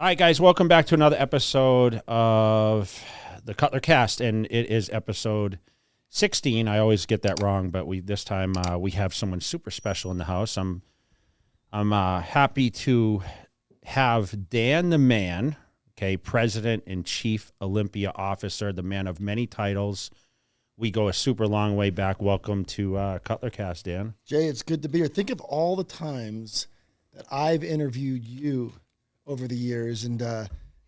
All right, guys, welcome back to another episode of the Cutler Cast, and it is episode 16. I always get that wrong, but this time we have someone super special in the house. I'm happy to have Dan the Man, okay, President and Chief Olympia Officer, the man of many titles. We go a super long way back. Welcome to Cutler Cast, Dan. Jay, it's good to be here. Think of all the times that I've interviewed you over the years, and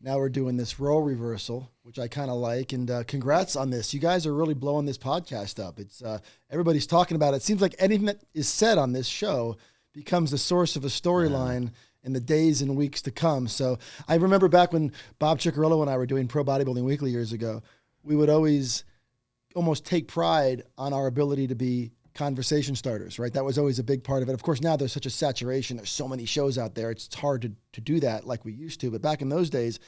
now we're doing this role reversal, which I kind of like, and congrats on this. You guys are really blowing this podcast up. It's everybody's talking about it. It seems like anything that is said on this show becomes the source of a storyline in the days and weeks to come. So I remember back when Bob Ciccarello and I were doing Pro-bodybuilding Weekly years ago, we would always almost take pride on our ability to be conversation starters, right? That was always a big part of it. Of course, now there's such a saturation. There's so many shows out there. It's hard to do that like we used to. But back in those days,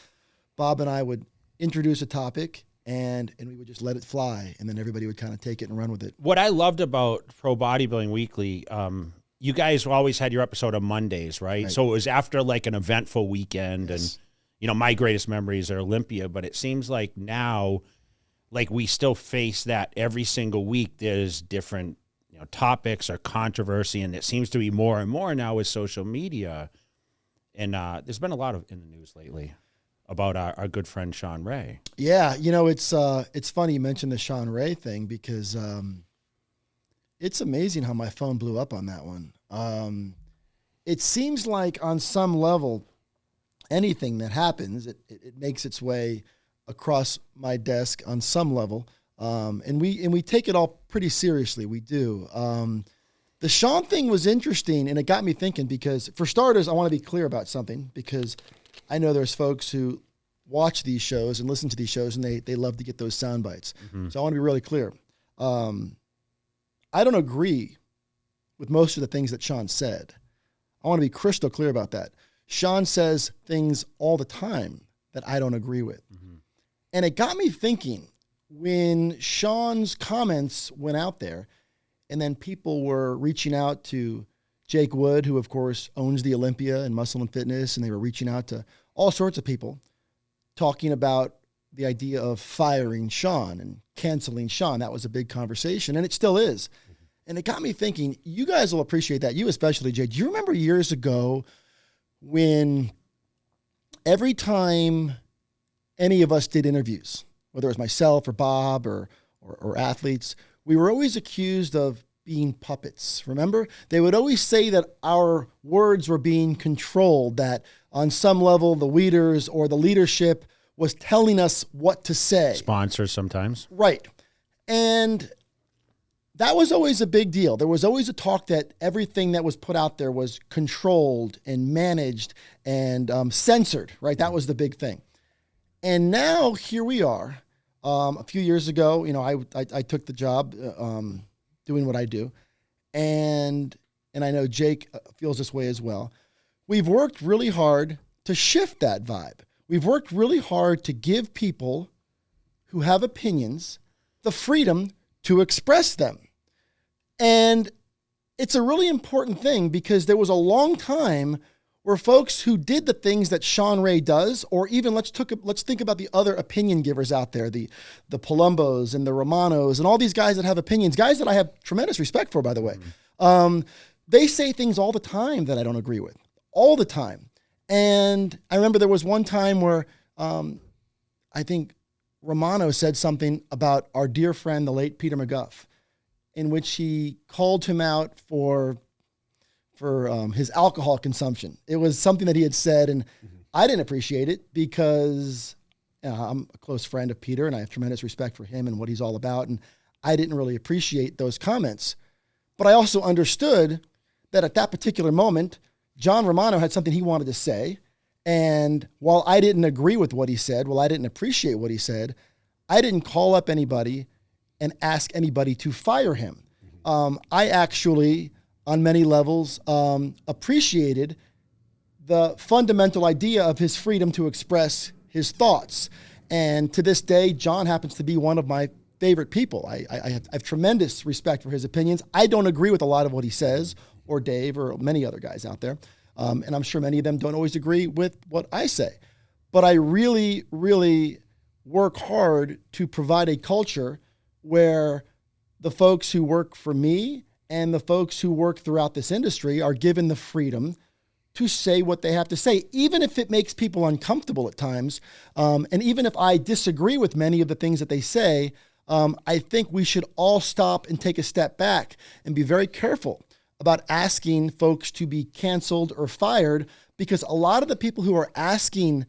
Bob and I would introduce a topic and we would just let it fly. And then everybody would kind of take it and run with it. What I loved about Pro Bodybuilding Weekly, you guys always had your episode on Mondays, right? So it was after like an eventful weekend. Yes. And, you know, my greatest memories are Olympia. But it seems like now, like we still face that every single week. There's different topics or controversy, and it seems to be more and more now with social media. And there's been a lot in the news lately about our good friend Shawn Ray. Yeah, it's funny you mentioned the Shawn Ray thing because it's amazing how my phone blew up on that one. It seems like on some level, anything that happens, it makes its way across my desk on some level. And we take it all pretty seriously. We do. The Shawn thing was interesting, and it got me thinking because, for starters, I want to be clear about something because I know there's folks who watch these shows and listen to these shows, and they love to get those sound bites. Mm-hmm. So I want to be really clear. I don't agree with most of the things that Shawn said. I want to be crystal clear about that. Shawn says things all the time that I don't agree with. Mm-hmm. And it got me thinking, when Shawn's comments went out there and then people were reaching out to Jake Wood, who of course owns the Olympia and Muscle and Fitness, and they were reaching out to all sorts of people talking about the idea of firing Shawn and canceling Shawn. That was a big conversation, and it still is. And it got me thinking, you guys will appreciate that, you especially, Jay. Do you remember years ago when every time any of us did interviews, whether it was myself or Bob or athletes, we were always accused of being puppets. Remember? They would always say that our words were being controlled, that on some level the leaders or the leadership was telling us what to say. Sponsors sometimes. Right. And that was always a big deal. There was always a talk that everything that was put out there was controlled and managed and censored, right? That was the big thing. And now here we are. A few years ago, I took the job doing what I do, and I know Jake feels this way as well. We've worked really hard to shift that vibe. We've worked really hard to give people who have opinions the freedom to express them. And it's a really important thing because there was a long time where folks who did the things that Shawn Ray does, or even let's think about the other opinion givers out there, the Palombos and the Romanos and all these guys that have opinions, guys that I have tremendous respect for, by the way. They say things all the time that I don't agree with, all the time. And I remember there was one time where I think Romano said something about our dear friend, the late Peter McGuff, in which he called him out for his alcohol consumption. It was something that he had said, and I didn't appreciate it because I'm a close friend of Peter, and I have tremendous respect for him and what he's all about, and I didn't really appreciate those comments. But I also understood that at that particular moment, John Romano had something he wanted to say, and while I didn't agree with what he said, while I didn't appreciate what he said, I didn't call up anybody and ask anybody to fire him. I actually, on many levels, appreciated the fundamental idea of his freedom to express his thoughts. And to this day, John happens to be one of my favorite people. I have tremendous respect for his opinions. I don't agree with a lot of what he says, or Dave, or many other guys out there. And I'm sure many of them don't always agree with what I say. but I really, really work hard to provide a culture where the folks who work for me and the folks who work throughout this industry are given the freedom to say what they have to say, even if it makes people uncomfortable at times. And even if I disagree with many of the things that they say, I think we should all stop and take a step back and be very careful about asking folks to be canceled or fired, because a lot of the people who are asking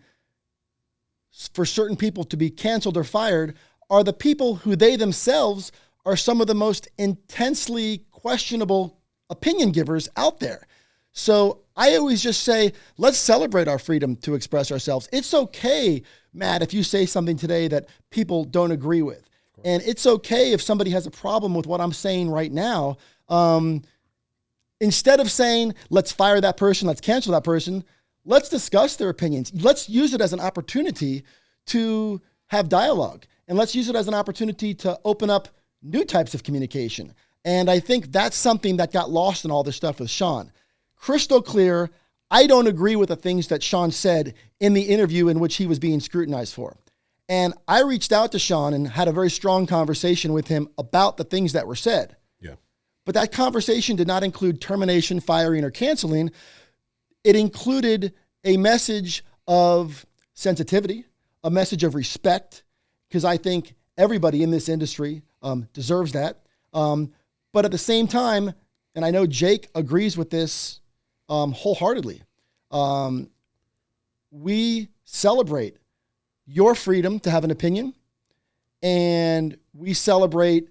for certain people to be canceled or fired are the people who they themselves are some of the most intensely questionable opinion givers out there. So I always just say, let's celebrate our freedom to express ourselves. It's okay, Matt, if you say something today that people don't agree with. And it's okay if somebody has a problem with what I'm saying right now. Instead of saying, let's fire that person, let's cancel that person, let's discuss their opinions. Let's use it as an opportunity to have dialogue. And let's use it as an opportunity to open up new types of communication. And I think that's something that got lost in all this stuff with Shawn. Crystal clear, I don't agree with the things that Shawn said in the interview in which he was being scrutinized for. And I reached out to Shawn and had a very strong conversation with him about the things that were said. Yeah. But that conversation did not include termination, firing, or canceling. It included a message of sensitivity, a message of respect, because I think everybody in this industry deserves that. But at the same time, and I know Jake agrees with this wholeheartedly, we celebrate your freedom to have an opinion, and we celebrate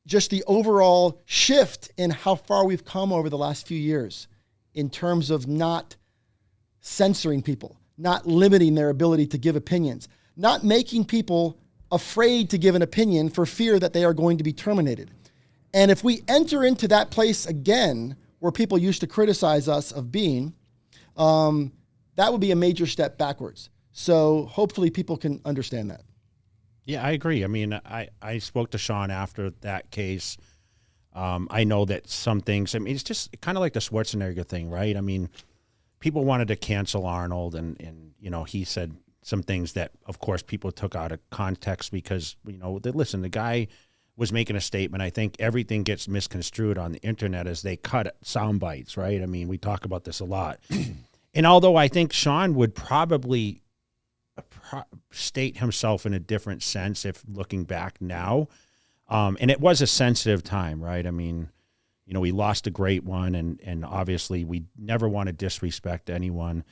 just the overall shift in how far we've come over the last few years in terms of not censoring people, not limiting their ability to give opinions, not making people afraid to give an opinion for fear that they are going to be terminated. And if we enter into that place again, where people used to criticize us of being, that would be a major step backwards. So hopefully people can understand that. Yeah, I agree. I mean, I spoke to Shawn after that case. I know that some things, I mean, it's just kind of like the Schwarzenegger thing, right? I mean, people wanted to cancel Arnold, and you know, he said some things that, of course, people took out of context because, you know, listen, the guy was making a statement. I think everything gets misconstrued on the internet as they cut sound bites, right? I mean, we talk about this a lot. And although I think Shawn would probably state himself in a different sense if looking back now, and it was a sensitive time, right? I mean, you know, we lost a great one, and obviously we never want to disrespect anyone.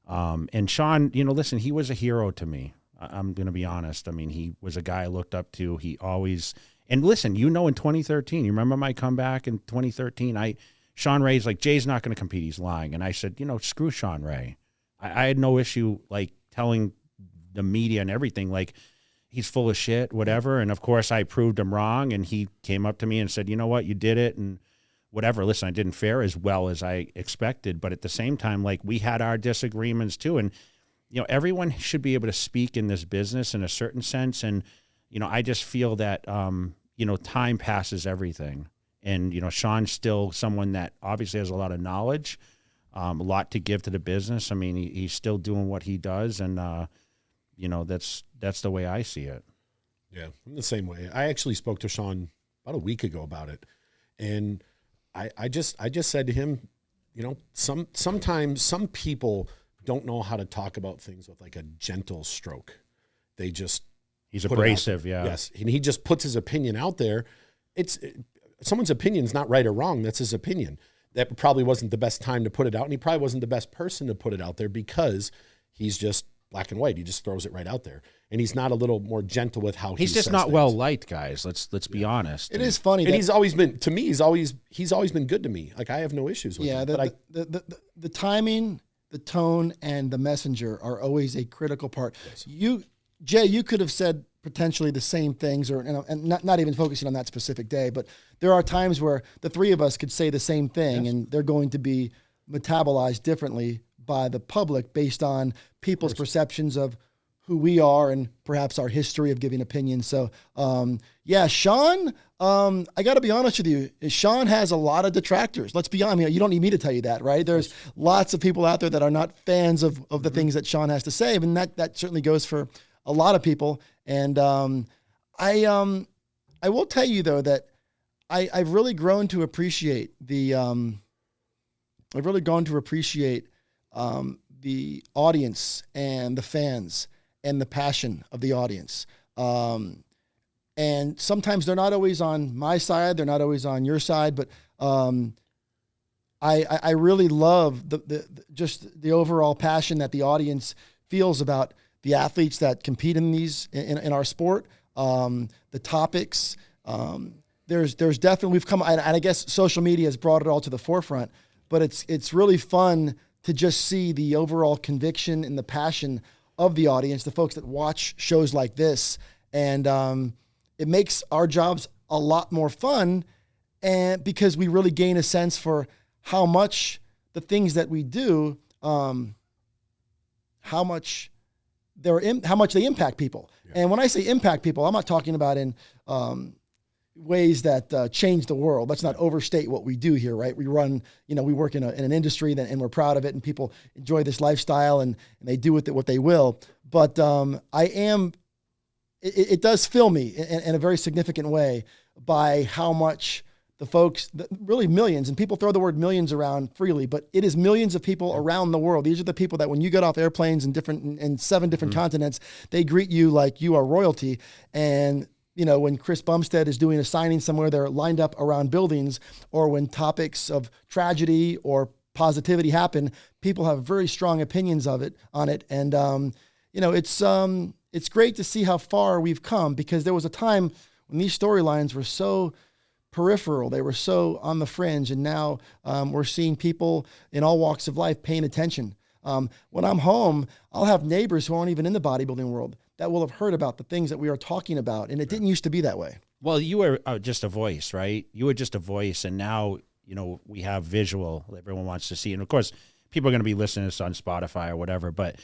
And Shawn, you know, listen, he was a hero to me. I'm going to be honest. I mean, he was a guy I looked up to. He always, and listen, you know, in 2013, you remember my comeback in 2013? Shawn Ray's like, Jay's not going to compete. He's lying. And I said, you know, screw Shawn Ray. I had no issue like telling the media and everything, like, he's full of shit, whatever. And of course I proved him wrong. And he came up to me and said, you know what, you did it. And whatever, listen, I didn't fare as well as I expected. But at the same time, like, we had our disagreements too. And, you know, everyone should be able to speak in this business in a certain sense. And, you know, I just feel that, you know, time passes everything. And, you know, Shawn's still someone that obviously has a lot of knowledge, a lot to give to the business. I mean, he's still doing what he does. And, you know, that's the way I see it. Yeah, I'm the same way. I actually spoke to Shawn about a week ago about it. And I just said to him, you know, sometimes some people don't know how to talk about things with like a gentle stroke. They just, he's abrasive. Yeah. Yes. And he just puts his opinion out there. Someone's opinion's not right or wrong. That's his opinion. That probably wasn't the best time to put it out. And he probably wasn't the best person to put it out there because he's just black and white. He just throws it right out there. And he's not a little more gentle with how he's just not well liked, guys. Let's be honest. It is funny. And he's always been, to me, he's always been good to me. Like, I have no issues with him. Yeah, the timing, the tone, and the messenger are always a critical part. Yes. Jay, you could have said potentially the same things, or, you know, and not even focusing on that specific day, but there are times where the three of us could say the same thing, yes, and they're going to be metabolized differently by the public based on people's perceptions of who we are and perhaps our history of giving opinions. So, yeah, Shawn, I got to be honest with you. Shawn has a lot of detractors. Let's be honest. I mean, you don't need me to tell you that, right? There's lots of people out there that are not fans of the things that Shawn has to say. And that certainly goes for a lot of people. And I will tell you, though, that I've really grown to appreciate the audience and the fans and the passion of the audience. And sometimes they're not always on my side. They're not always on your side, but I really love the overall passion that the audience feels about the athletes that compete in our sport, the topics. There's definitely, we've come, and I guess social media has brought it all to the forefront, but it's really fun to just see the overall conviction and the passion of the audience, the folks that watch shows like this. And it makes our jobs a lot more fun, and because we really gain a sense for how much the things that we do, how much they impact people. Yeah. And when I say impact people, I'm not talking about in ways that change the world. Let's not overstate what we do here, right? We run, we work in an industry and we're proud of it, and people enjoy this lifestyle and they do with it what they will. But it does fill me in a very significant way by how much the folks, really millions, and people throw the word millions around freely, but it is millions of people around the world. These are the people that when you get off airplanes in 7 different continents, they greet you like you are royalty. And when Chris Bumstead is doing a signing somewhere, they're lined up around buildings, or when topics of tragedy or positivity happen, people have very strong opinions on it. And, it's great to see how far we've come, because there was a time when these storylines were so peripheral, they were so on the fringe. And now we're seeing people in all walks of life paying attention. When I'm home, I'll have neighbors who aren't even in the bodybuilding world that will have heard about the things that we are talking about. And it didn't used to be that way. Well, you were just a voice, right? You were just a voice. And now, we have visual. Everyone wants to see. And of course, people are going to be listening to this on Spotify or whatever. But,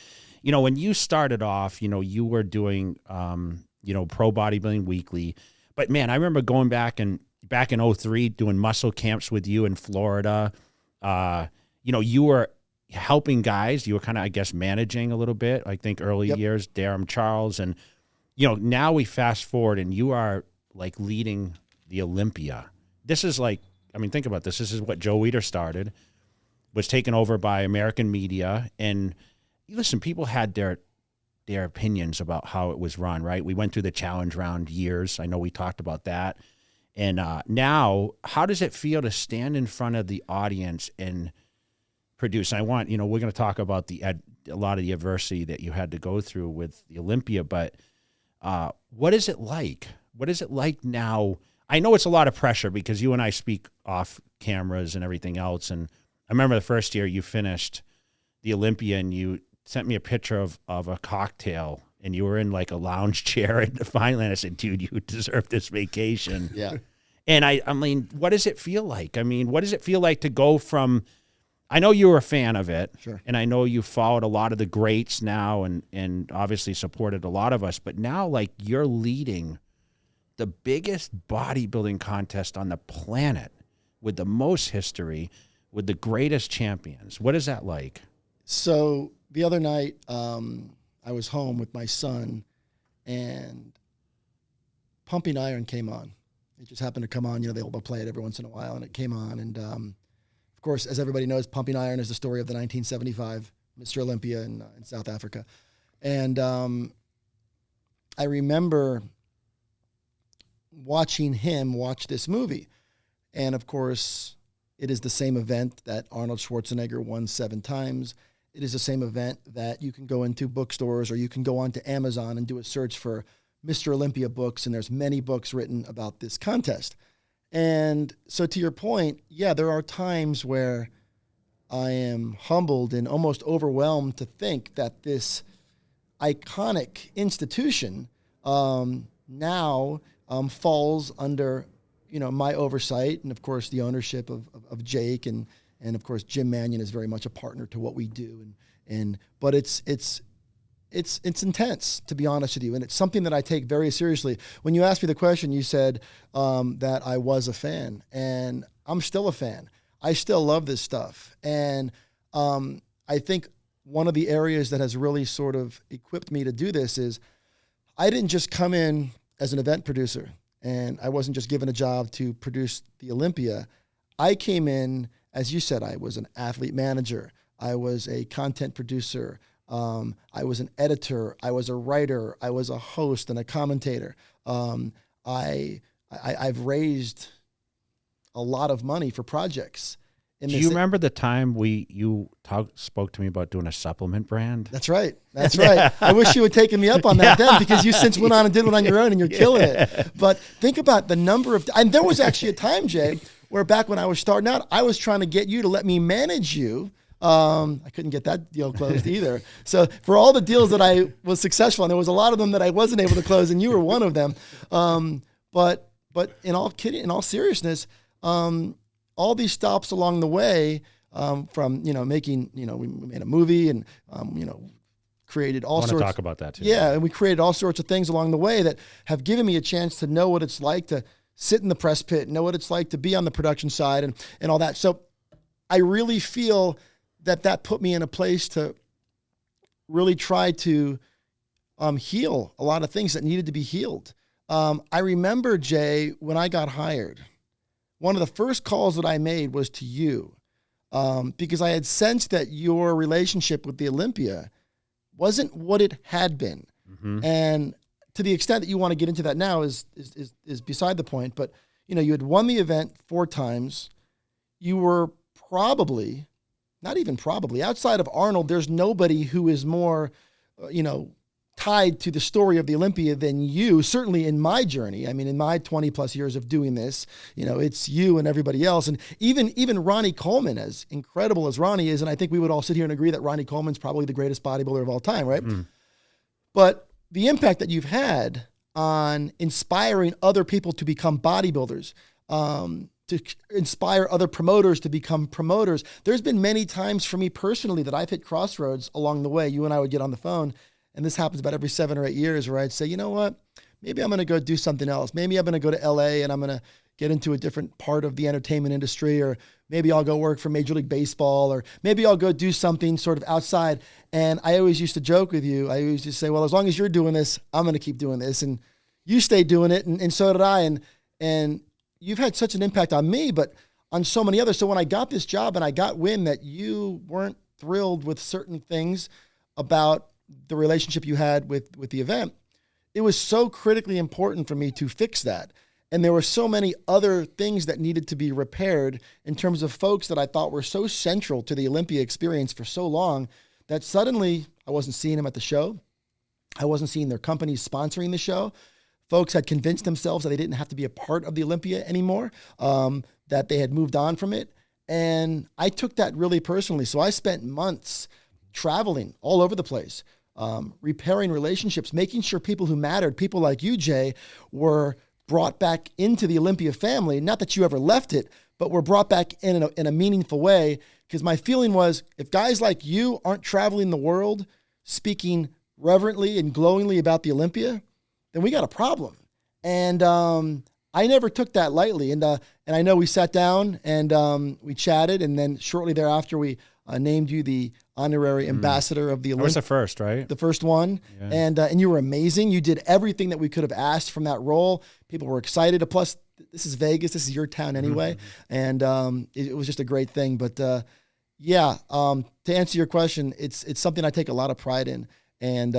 when you started off, you were doing, Pro Bodybuilding Weekly. But man, I remember going back in 2003, doing muscle camps with you in Florida. You were helping guys. You were kind of, I guess, managing a little bit. I think early years, Darren Charles. And, now we fast forward and you are like leading the Olympia. This is like, think about this. This is what Joe Weider started, was taken over by American media. And listen, people had their opinions about how it was run, right? We went through the challenge round years. I know we talked about that. And now, how does it feel to stand in front of the audience and produce? I want, we're going to talk about a lot of the adversity that you had to go through with the Olympia, but what is it like? What is it like now? I know it's a lot of pressure because you and I speak off cameras and everything else. And I remember the first year you finished the Olympia and you sent me a picture of a cocktail and you were in like a lounge chair. And finally I said, dude, you deserve this vacation. Yeah. And I mean, what does it feel like? What does it feel like to go from, I know you were a fan of it. Sure. And I know you followed a lot of the greats now and obviously supported a lot of us, but now like you're leading the biggest bodybuilding contest on the planet with the most history, with the greatest champions. What is that like? So the other night, I was home with my son and Pumping Iron came on. It just happened to come on. They'll play it every once in a while, and it came on. And of course, as everybody knows, Pumping Iron is the story of the 1975 Mr. Olympia in South Africa. And I remember watching him watch this movie. And of course, it is the same event that Arnold Schwarzenegger won 7 times. It is the same event that you can go into bookstores or you can go onto Amazon and do a search for Mr. Olympia books, and there's many books written about this contest. And so to your point, yeah, there are times where I am humbled and almost overwhelmed to think that this iconic institution now falls under, my oversight, and of course the ownership of Jake, and of course Jim Mannion is very much a partner to what we do, but it's it's intense, to be honest with you, and it's something that I take very seriously. When you asked me the question, you said that I was a fan, and I'm still a fan. I still love this stuff, and I think one of the areas that has really sort of equipped me to do this is I didn't just come in as an event producer, and I wasn't just given a job to produce the Olympia. I came in, as you said, I was an athlete manager. I was a content producer. I was an editor. I was a writer. I was a host and a commentator. I've raised a lot of money for projects. Do you remember the time you spoke to me about doing a supplement brand? That's right. That's right. I wish you had taken me up on that then, because you since went on and did one on your own and you're killing it. But think about the number of, and there was actually a time, Jay, where back when I was starting out, I was trying to get you to let me manage you. I couldn't get that deal closed either. So for all the deals that I was successful in, there was a lot of them that I wasn't able to close, and you were one of them. But in all seriousness, all these stops along the way, from making, we made a movie and created all sorts. I want to talk about that too. Yeah, and we created all sorts of things along the way that have given me a chance to know what it's like to sit in the press pit, know what it's like to be on the production side, and all that. So I really feel that put me in a place to really try to heal a lot of things that needed to be healed. I remember, Jay, when I got hired, one of the first calls that I made was to you, because I had sensed that your relationship with the Olympia wasn't what it had been. Mm-hmm. And to the extent that you want to get into that now is beside the point. But, you had won the event 4 times. You were probably, not even probably, outside of Arnold, there's nobody who is more, tied to the story of the Olympia than you, certainly in my journey. I mean, in my 20 plus years of doing this, it's you and everybody else. And even Ronnie Coleman, as incredible as Ronnie is, and I think we would all sit here and agree that Ronnie Coleman's probably the greatest bodybuilder of all time, right? Mm. But the impact that you've had on inspiring other people to become bodybuilders, to inspire other promoters to become promoters. There's been many times for me personally that I've hit crossroads along the way. You and I would get on the phone, and this happens about every 7 or 8 years, where I'd say, you know what, maybe I'm going to go do something else. Maybe I'm going to go to LA and I'm going to get into a different part of the entertainment industry, or maybe I'll go work for Major League Baseball, or maybe I'll go do something sort of outside. And I always used to joke with you. I always just say, well, as long as you're doing this, I'm going to keep doing this. And you stay doing it. And so did I. And you've had such an impact on me, but on so many others. So when I got this job and I got wind that you weren't thrilled with certain things about the relationship you had with the event, it was so critically important for me to fix that. And there were so many other things that needed to be repaired in terms of folks that I thought were so central to the Olympia experience for so long, that suddenly I wasn't seeing them at the show. I wasn't seeing their companies sponsoring the show. Folks had convinced themselves that they didn't have to be a part of the Olympia anymore, that they had moved on from it. And I took that really personally. So I spent months traveling all over the place, repairing relationships, making sure people who mattered, people like you, Jay, were brought back into the Olympia family. Not that you ever left it, but were brought back in a meaningful way. Because my feeling was, if guys like you aren't traveling the world speaking reverently and glowingly about the Olympia, then we got a problem. And I never took that lightly. And I know we sat down and we chatted, and then shortly thereafter we named you the honorary ambassador of the Olympia. That was the first, right? The first one. Yeah. And you were amazing. You did everything that we could have asked from that role. People were excited. Plus, this is Vegas. This is your town anyway. Mm-hmm. And it was just a great thing. But to answer your question, it's something I take a lot of pride in. And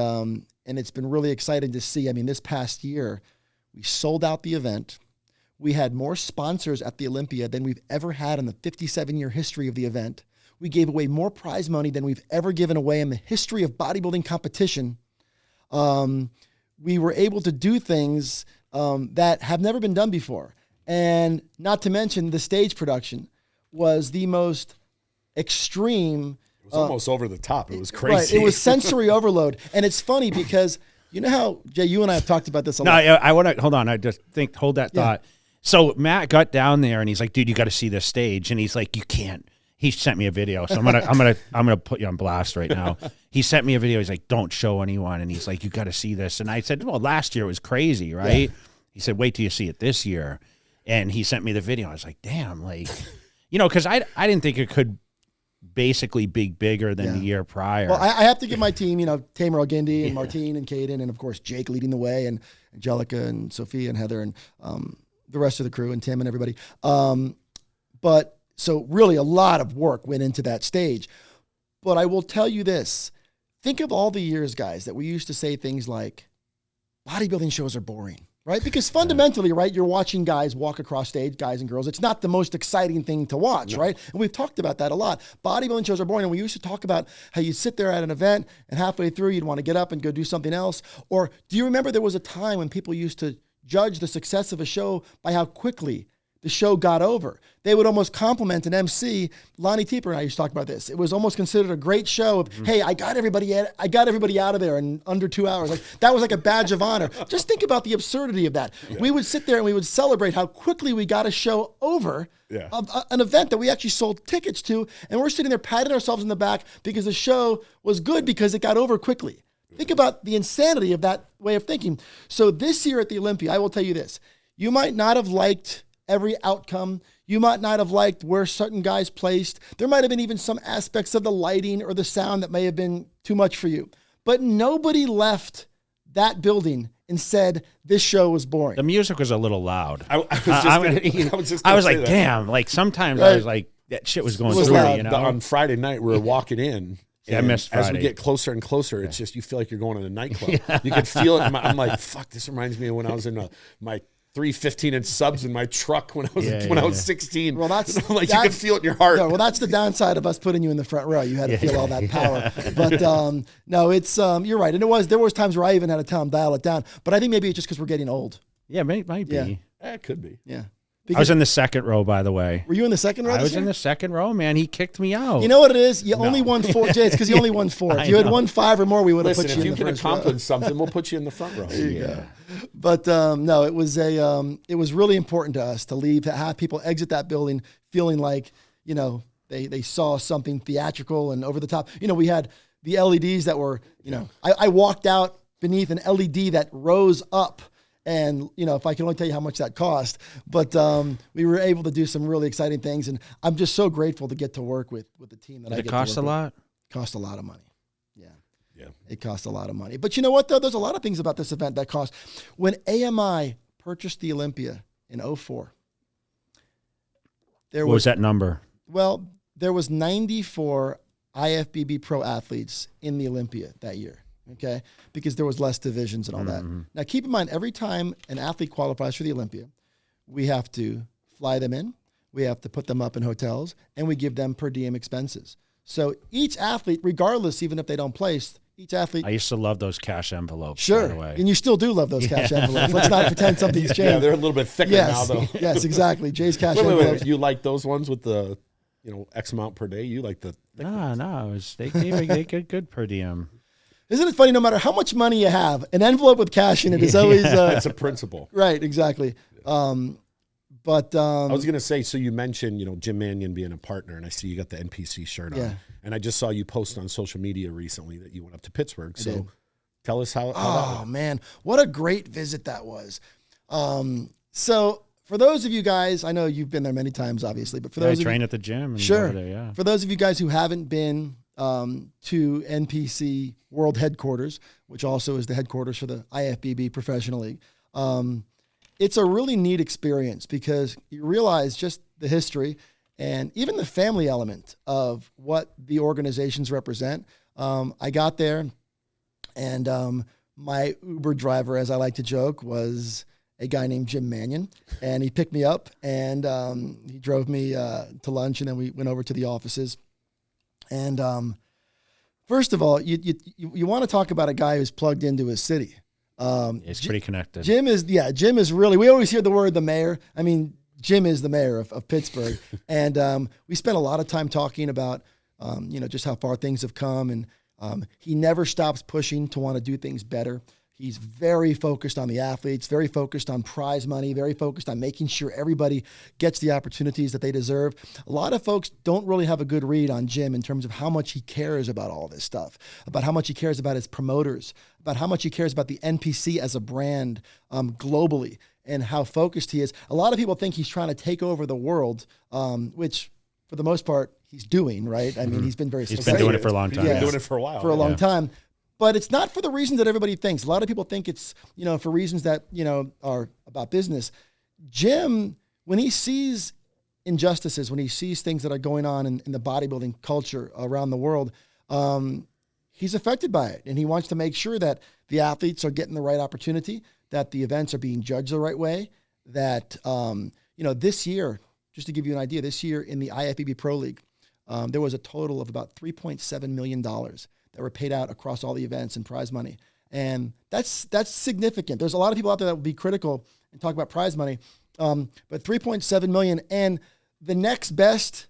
it's been really exciting to see. I mean, this past year, we sold out the event. We had more sponsors at the Olympia than we've ever had in the 57-year history of the event. We gave away more prize money than we've ever given away in the history of bodybuilding competition. We were able to do things that have never been done before. And not to mention, the stage production was the most extreme. It was almost over the top. It was crazy. Right. It was sensory overload. And it's funny because you know how, Jay, you and I have talked about this a lot. No, I want to, hold on. I just hold that thought. So Matt got down there and he's like, dude, you got to see this stage. And he's like, you can't. he sent me a video, so I'm gonna put you on blast right now. He sent me a video. He's like, "Don't show anyone," and he's like, "You got to see this." And I said, "Well, last year was crazy, right?" Yeah. He said, "Wait till you see it this year." And he sent me the video. I was like, "Damn!" Like, because I didn't think it could basically be bigger than the year prior. Well, I have to give my team, Tamer Algindi and Martine and Caden, and of course Jake leading the way, and Angelica and Sophia and Heather and the rest of the crew and Tim and everybody. But so really a lot of work went into that stage. But I will tell you this. Think of all the years, guys, that we used to say things like, bodybuilding shows are boring, right? Because fundamentally, right, you're watching guys walk across stage, guys and girls. It's not the most exciting thing to watch, right? And we've talked about that a lot. Bodybuilding shows are boring. And we used to talk about how you sit there at an event and halfway through you'd want to get up and go do something else. Or do you remember there was a time when people used to judge the success of a show by how quickly the show got over? They would almost compliment an MC. Lonnie Teeper and I used to talk about this. It was almost considered a great show of, hey, I got everybody out of there in under 2 hours. Like that was like a badge of honor. Just think about the absurdity of that. Yeah. We would sit there and we would celebrate how quickly we got a show over, an event that we actually sold tickets to, and we're sitting there patting ourselves in the back because the show was good because it got over quickly. Think about the insanity of that way of thinking. So this year at the Olympia, I will tell you this. You might not have liked every outcome. You might not have liked where certain guys placed. There might have been even some aspects of the lighting or the sound that may have been too much for you. But nobody left that building and said this show was boring. The music was a little loud. I was like, damn. Like sometimes I was like, that shit was going through me, On Friday night, we were walking in. Yeah, I missed Friday. As we get closer and closer, it's just, you feel like you're going to a nightclub. You can feel it. I'm like, fuck, this reminds me of when I was in my 3 15-inch subs in my truck when I was 16. Well, that's like you can feel it in your heart. No, well, that's the downside of us putting you in the front row. You had to feel all that power. But no, it's you're right. And there was times where I even had to tell them dial it down. But I think maybe it's just because we're getting old. Yeah, it might be. Yeah, it could be. Yeah. I was in the second row, by the way. Were you in the second row? I was in the second row, man. He kicked me out. You know what it is? You only won 4. Jay, it's because you only won 4. If you had won 5 or more, we would have put you in the first row. If you can accomplish something, we'll put you in the front row. There you go. But no, it was it was really important to us to have people exit that building feeling like, they saw something theatrical and over the top. We had the LEDs that were, I walked out beneath an LED that rose up. And, if I can only tell you how much that cost, but we were able to do some really exciting things. And I'm just so grateful to get to work with the team that I get to work with. It cost a lot? It cost a lot of money. Yeah. It cost a lot of money. But you know what, though? There's a lot of things about this event that cost. When AMI purchased the Olympia in 2004, what was that number? Well, there was 94 IFBB Pro athletes in the Olympia that year. Okay, because there was less divisions and all that. Now, keep in mind, every time an athlete qualifies for the Olympia, we have to fly them in, we have to put them up in hotels, and we give them per diem expenses. So each athlete, regardless, even if they don't place, each athlete. I used to love those cash envelopes. Sure, by the way. And you still do love those cash envelopes. Let's not pretend something's changed. Yeah, they're a little bit thicker now, though. Yes, exactly. Jay's cash wait, envelopes. You like those ones with the, X amount per day? You like the thick ones? No, they gave good per diem. Isn't it funny? No matter how much money you have, an envelope with cash in it is always it's a principle, right? Exactly. But I was going to say, so you mentioned Jim Mannion being a partner, and I see you got the NPC shirt on, and I just saw you post on social media recently that you went up to Pittsburgh. So tell us how. Oh man, what a great visit that was. So for those of you guys, I know you've been there many times, obviously, but for those I train at the gym. And sure. There, For those of you guys who haven't been to NPC World Headquarters, which also is the headquarters for the IFBB Professional League. It's a really neat experience because you realize just the history and even the family element of what the organizations represent. I got there and my Uber driver, as I like to joke, was a guy named Jim Mannion, and he picked me up and he drove me to lunch, and then we went over to the offices. And first of all, you want to talk about a guy who's plugged into his city. It's pretty connected. Jim is really, we always hear the word the mayor. I mean, Jim is the mayor of Pittsburgh. And we spent a lot of time talking about, just how far things have come. And he never stops pushing to want to do things better. He's very focused on the athletes, very focused on prize money, very focused on making sure everybody gets the opportunities that they deserve. A lot of folks don't really have a good read on Jim in terms of how much he cares about all this stuff, about how much he cares about his promoters, about how much he cares about the NPC as a brand globally, and how focused he is. A lot of people think he's trying to take over the world, which for the most part he's doing, right? I mean, he's been very He's been doing it for a long time. He's been doing it for a while. For a long time. But it's not for the reasons that everybody thinks. A lot of people think it's, for reasons that, are about business. Jim, when he sees injustices, when he sees things that are going on in the bodybuilding culture around the world, he's affected by it. And he wants to make sure that the athletes are getting the right opportunity, that the events are being judged the right way, that, this year, just to give you an idea, this year in the IFBB Pro League, there was a total of about $3.7 million that were paid out across all the events and prize money. And that's significant. There's a lot of people out there that will be critical and talk about prize money. But $3.7 million, and the next best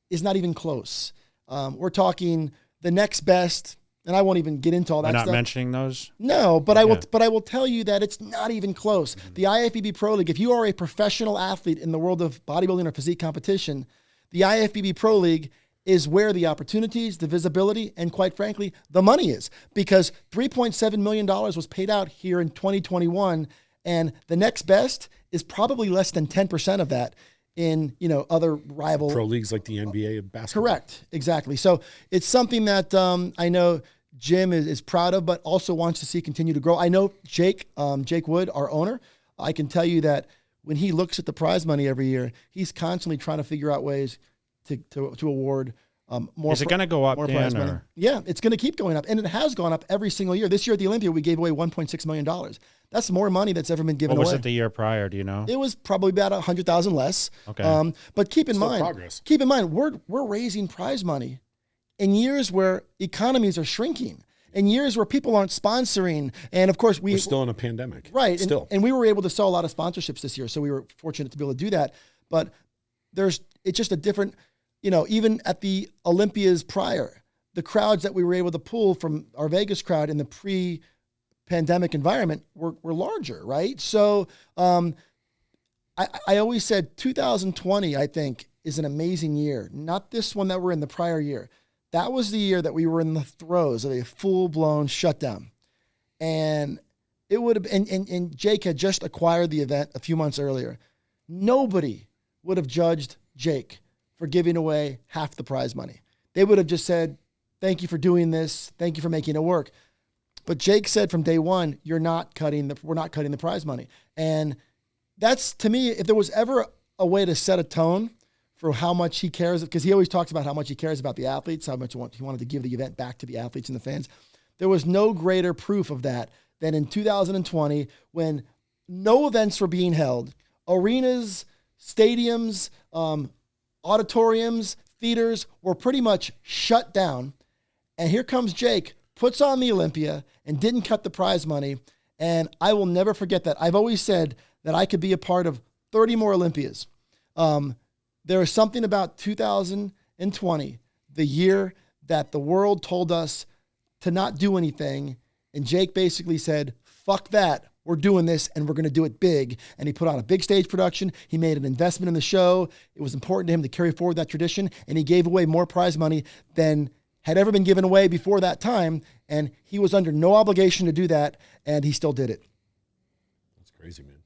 is not even close. We're talking the next best, and I won't even get into all that stuff. We're not mentioning those? No, but I will tell you that it's not even close. The IFBB Pro League, if you are a professional athlete in the world of bodybuilding or physique competition, the IFBB Pro League is where the opportunities, the visibility, and quite frankly, the money is. Because $3.7 million was paid out here in 2021, and the next best is probably less than 10% of that in, other rival pro leagues like the NBA of basketball. Correct, exactly. So it's something that I know Jim is proud of, but also wants to see continue to grow. I know Jake Wood, our owner, I can tell you that when he looks at the prize money every year, he's constantly trying to figure out ways to award more. Is it going to go up, more Dan, prize money? Yeah, it's going to keep going up, and it has gone up every single year. This year at the Olympia, we gave away $1.6 million. That's more money that's ever been given away. What was it the year prior? Do you know? It was probably about 100,000 less. Okay. But keep in Progress. mind, we're raising prize money in years where economies are shrinking, in years where people aren't sponsoring, and of course we're still in a pandemic, right? Still, and we were able to sell a lot of sponsorships this year, so we were fortunate to be able to do that. But it's just a different. Even at the Olympias prior, the crowds that we were able to pull from our Vegas crowd in the pre-pandemic environment were larger, right? So I always said 2020, I think, is an amazing year. Not this one that we're in, the prior year. That was the year that we were in the throes of a full-blown shutdown. And it would have and Jake had just acquired the event a few months earlier. Nobody would have judged Jake for giving away half the prize money. They would have just said, thank you for doing this. Thank you for making it work. But Jake said from day one, we're not cutting the prize money. And that's, to me, if there was ever a way to set a tone for how much he cares, because he always talks about how much he cares about the athletes, how much he wanted to give the event back to the athletes and the fans. There was no greater proof of that than in 2020 when no events were being held. Arenas, stadiums, auditoriums, theaters were pretty much shut down. And here comes Jake, puts on the Olympia and didn't cut the prize money. And I will never forget that. I've always said that I could be a part of 30 more Olympias. There is something about 2020, the year that the world told us to not do anything. And Jake basically said, fuck that. We're doing this and we're going to do it big. And he put on a big stage production. He made an investment in the show. It was important to him to carry forward that tradition. And he gave away more prize money than had ever been given away before that time. And he was under no obligation to do that. And he still did it. That's crazy, man.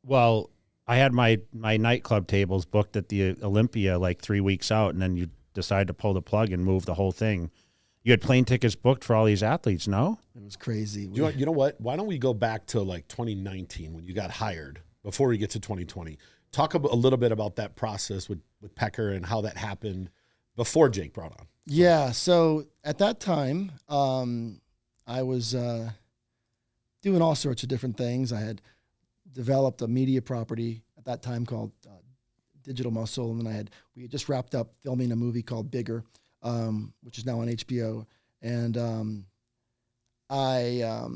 Well, I had my nightclub tables booked at the Olympia like 3 weeks out. And then you decide to pull the plug and move the whole thing. You had plane tickets booked for all these athletes, no? It was crazy. You know what? Why don't we go back to like 2019 when you got hired before we get to 2020? Talk a little bit about that process with Pecker and how that happened before Jake brought on. Yeah. So at that time, I was doing all sorts of different things. I had developed a media property at that time called Digital Muscle. And then we had just wrapped up filming a movie called Bigger, which is now on HBO. And I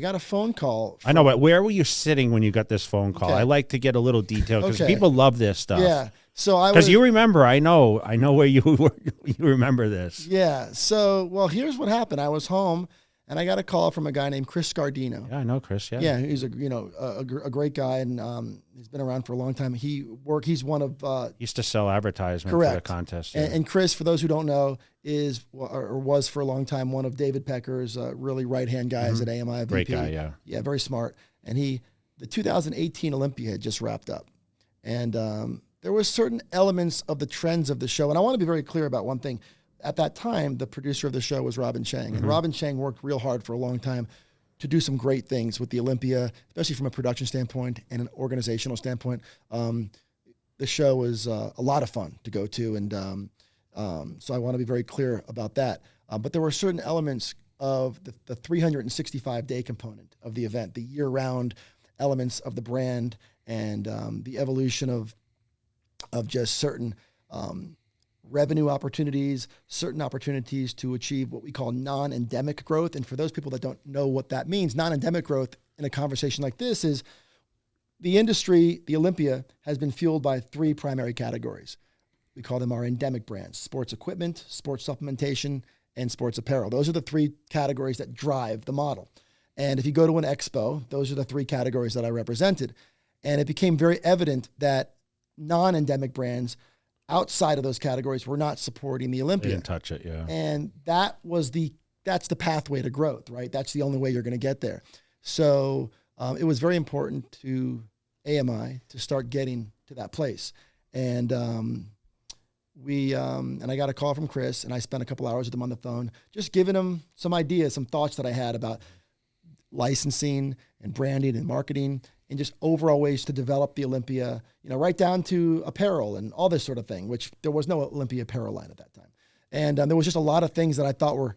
got a phone call. I know, but where were you sitting when you got this phone call? Okay. I like to get a little detail because people love this stuff. Yeah. So because you remember, I know where you were. You remember this. Yeah. So, well, here's what happened. I was home and I got a call from a guy named Chris Scardino. Yeah, I know Chris. Yeah. Yeah, he's a great guy, and he's been around for a long time. He's one of used to sell advertisement correct. for the contest. Yeah. And Chris, for those who don't know, is or was for a long time one of David Pecker's really right-hand guys at AMI IFBB. Great guy, yeah. Yeah, very smart. And the 2018 Olympia had just wrapped up. And there were certain elements of the trends of the show. And I want to be very clear about one thing. At that time, the producer of the show was Robin Chang. And Robin Chang worked real hard for a long time to do some great things with the Olympia, especially from a production standpoint and an organizational standpoint. The show was a lot of fun to go to. And so I want to be very clear about that. But there were certain elements of the 365-day component of the event, the year-round elements of the brand, and the evolution of just certain revenue opportunities, certain opportunities to achieve what we call non-endemic growth. And for those people that don't know what that means, non-endemic growth in a conversation like this is the industry, the Olympia, has been fueled by three primary categories. We call them our endemic brands: sports equipment, sports supplementation, and sports apparel. Those are the three categories that drive the model. And if you go to an expo, those are the three categories that I represented. And it became very evident that non-endemic brands outside of those categories were not supporting the Olympia. They didn't touch it, yeah. And that's the pathway to growth, right? That's the only way you're going to get there. So it was very important to AMI to start getting to that place. And and I got a call from Chris, and I spent a couple hours with him on the phone, just giving him some ideas, some thoughts that I had about licensing and branding and marketing and just overall ways to develop the Olympia, right down to apparel and all this sort of thing, which there was no Olympia apparel line at that time. And there was just a lot of things that I thought were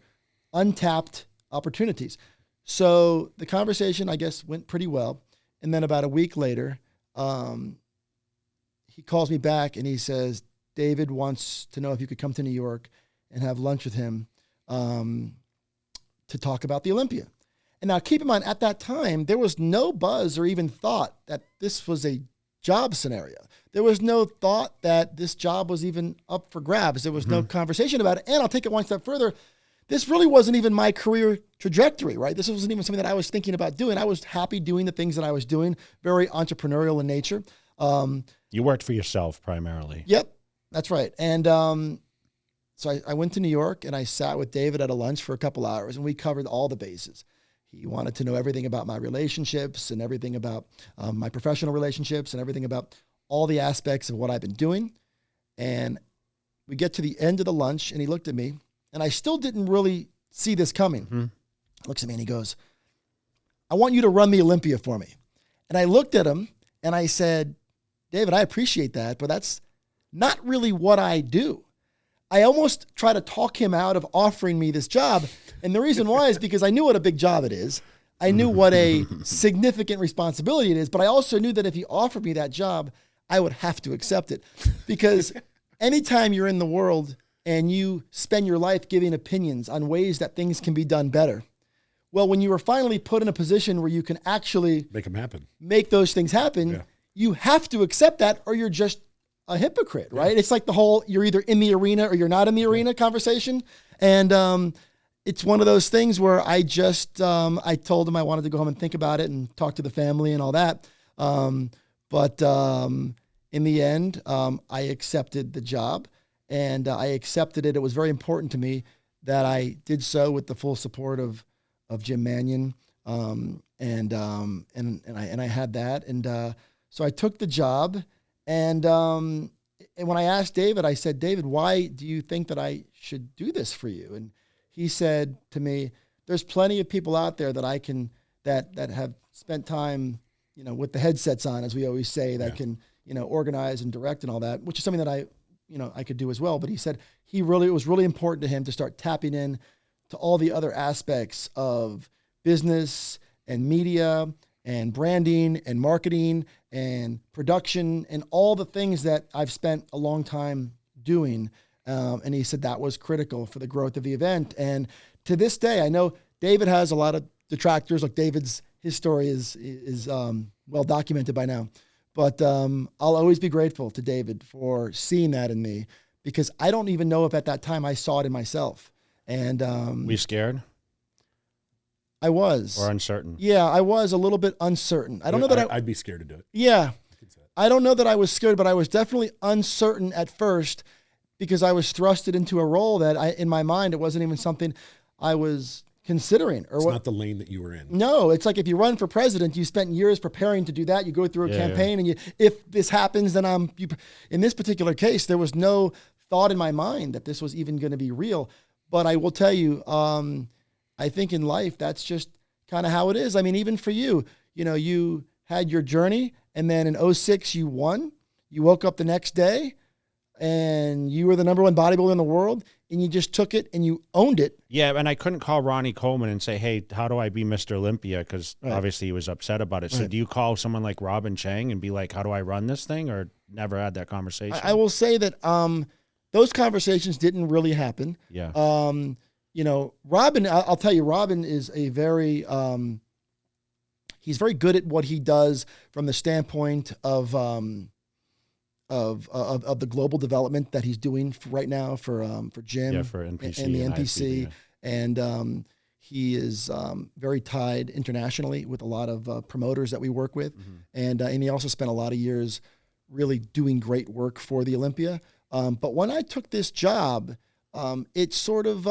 untapped opportunities. So the conversation, I guess, went pretty well. And then about a week later, he calls me back and he says, David wants to know if you could come to New York and have lunch with him to talk about the Olympia. And now keep in mind, at that time, there was no buzz or even thought that this was a job scenario. There was no thought that this job was even up for grabs. There was no conversation about it. And I'll take it one step further. This really wasn't even my career trajectory, right? This wasn't even something that I was thinking about doing. I was happy doing the things that I was doing, very entrepreneurial in nature. You worked for yourself primarily. Yep, that's right. And so I went to New York and I sat with David at a lunch for a couple hours and we covered all the bases. He wanted to know everything about my relationships and everything about my professional relationships and everything about all the aspects of what I've been doing. And we get to the end of the lunch and he looked at me and I still didn't really see this coming. He looks at me and he goes, I want you to run the Olympia for me. And I looked at him and I said, David, I appreciate that, but that's not really what I do. I almost try to talk him out of offering me this job. And the reason why is because I knew what a big job it is. I knew what a significant responsibility it is, but I also knew that if he offered me that job, I would have to accept it. Because anytime you're in the world and you spend your life giving opinions on ways that things can be done better, well, when you are finally put in a position where you can actually make them happen, make those things happen, you have to accept that or you're just a hypocrite, right? It's like the whole, you're either in the arena or you're not in the arena conversation. And it's one of those things where I just, I told him I wanted to go home and think about it and talk to the family and all that. But in the end, I accepted the job and I accepted it. It was very important to me that I did so with the full support of Jim Mannion. And I had that. And so I took the job. And when I asked David, I said, David, why do you think that I should do this for you? And he said to me, there's plenty of people out there that I can, that have spent time, with the headsets on, as we always say, that can, organize and direct and all that, which is something that I could do as well. But he said it was really important to him to start tapping in to all the other aspects of business and media and branding and marketing and production and all the things that I've spent a long time doing. And he said that was critical for the growth of the event. And to this day, I know David has a lot of detractors. Like his story is well documented by now. But I'll always be grateful to David for seeing that in me, because I don't even know if at that time I saw it in myself. And were you scared? I was. Or uncertain? Yeah, I was a little bit uncertain. I don't know that I'd be scared to do it. Yeah. I don't know that I was scared, but I was definitely uncertain at first because I was thrusted into a role that in my mind, it wasn't even something I was considering. Or it's not the lane that you were in. No, it's like if you run for president, you spent years preparing to do that. You go through a campaign and if this happens, then in this particular case, there was no thought in my mind that this was even going to be real. But I will tell you, I think in life, that's just kind of how it is. I mean, even for you, you had your journey. And then in 2006, you won. You woke up the next day and you were the #1 bodybuilder in the world and you just took it and you owned it. Yeah, and I couldn't call Ronnie Coleman and say, hey, how do I be Mr. Olympia? Because obviously he was upset about it. So do you call someone like Robin Chang and be like, how do I run this thing? Or never had that conversation? I will say that those conversations didn't really happen. Yeah. Robin, I'll tell you, Robin is a very... he's very good at what he does from the standpoint of the global development that he's doing right now for Jim for NPC and the NPC. IFBB, And he is very tied internationally with a lot of promoters that we work with. And he also spent a lot of years really doing great work for the Olympia. But when I took this job, it sort of,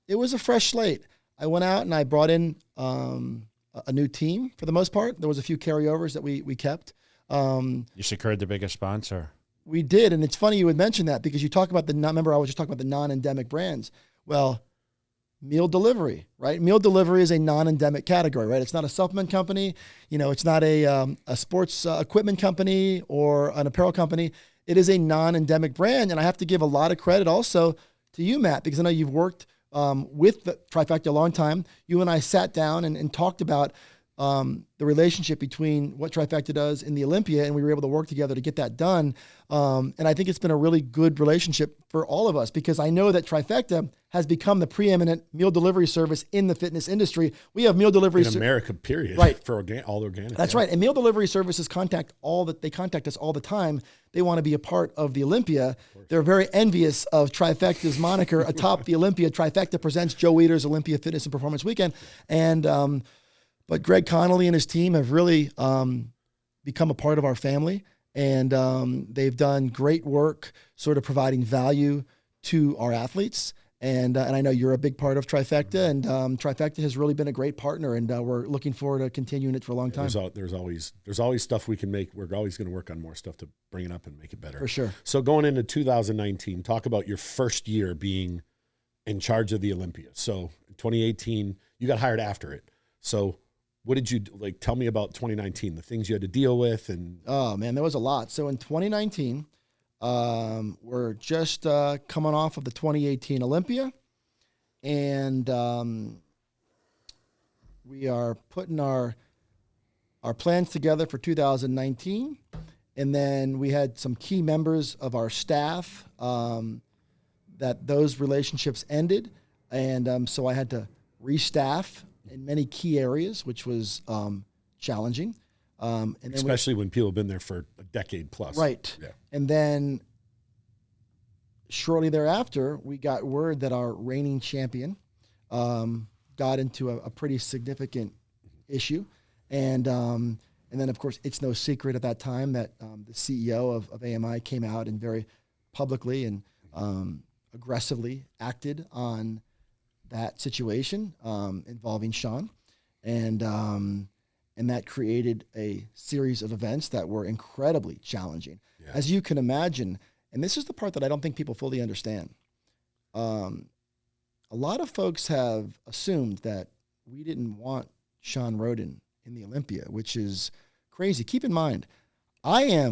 it was a fresh slate. I went out and I brought in a new team for the most part. There was a few carryovers that we kept. You secured the biggest sponsor. We did. And it's funny you would mention that because you talk about remember I was just talking about the non-endemic brands. Well, meal delivery, right? Meal delivery is a non-endemic category, right? It's not a supplement company. It's not a sports equipment company or an apparel company. It is a non-endemic brand. And I have to give a lot of credit also to you, Matt, because I know you've worked with the Trifecta a long time. You and I sat down and talked about the relationship between what Trifecta does in the Olympia, and we were able to work together to get that done. And I think it's been a really good relationship for all of us because I know that Trifecta has become the preeminent meal delivery service in the fitness industry. We have meal delivery in America, period. Right. For all organic. That's right. And meal delivery services contact us all the time. They want to be a part of the Olympia. They're very envious of Trifecta's moniker atop the Olympia. Trifecta presents Joe Weider's Olympia Fitness and Performance Weekend. And but Greg Connolly and his team have really become a part of our family. And they've done great work sort of providing value to our athletes. And I know you're a big part of Trifecta, and Trifecta has really been a great partner, and we're looking forward to continuing it for a long time. There's always stuff we can make. We're always going to work on more stuff to bring it up and make it better. For sure. So going into 2019, talk about your first year being in charge of the Olympia. So 2018, you got hired after it. So what did you do? Tell me about 2019, the things you had to deal with. And oh man, there was a lot. So in 2019, we're just coming off of the 2018 Olympia, and we are putting our plans together for 2019. And then we had some key members of our staff that those relationships ended, and so I had to restaff in many key areas, which was challenging. And then especially when people have been there for a decade plus. Right. Yeah. And then shortly thereafter, we got word that our reigning champion got into a pretty significant issue. And then, of course, it's no secret at that time that the CEO of AMI came out and very publicly and aggressively acted on that situation involving Shawn. And that created a series of events that were incredibly challenging. Yeah. As you can imagine, and this is the part that I don't think people fully understand. A lot of folks have assumed that we didn't want Shawn Rhoden in the Olympia, which is crazy. Keep in mind, my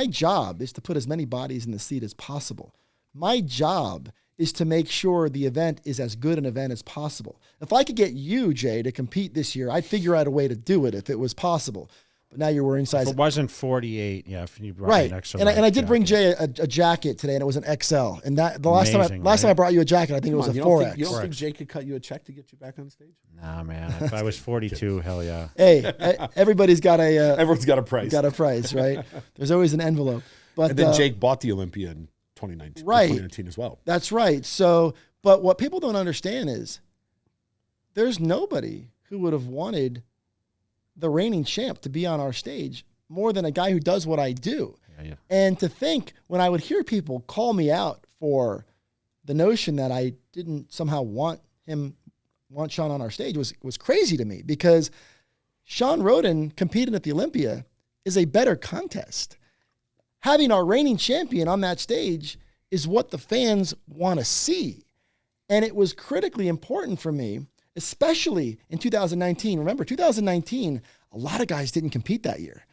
job is to put as many bodies in the seat as possible. My job is to make sure the event is as good an event as possible. If I could get you, Jay, to compete this year, I'd figure out a way to do it if it was possible. But now you're wearing size. If it wasn't 48, yeah. If you brought right, an extra and I did jacket. bring Jay a jacket today, and it was an XL. And that the last time I brought you a jacket, I think it was a 4X. You don't think Jay could cut you a check to get you back on stage? Nah, man. If I was 42, hell yeah. Hey, everybody's got everyone's got a price. Got a price, right? There's always an envelope. But and then Jake bought the Olympia in 2019, right? 2019 as well. That's right. So But what people don't understand is there's nobody who would have wanted the reigning champ to be on our stage more than a guy who does what I do. Yeah. And to think when I would hear people call me out for the notion that I didn't somehow want Shawn on our stage was crazy to me, because Shawn Rhoden competing at the Olympia is a better contest. Having our reigning champion on that stage is what the fans want to see. And it was critically important for me, especially in 2019. Remember, 2019, a lot of guys didn't compete that year.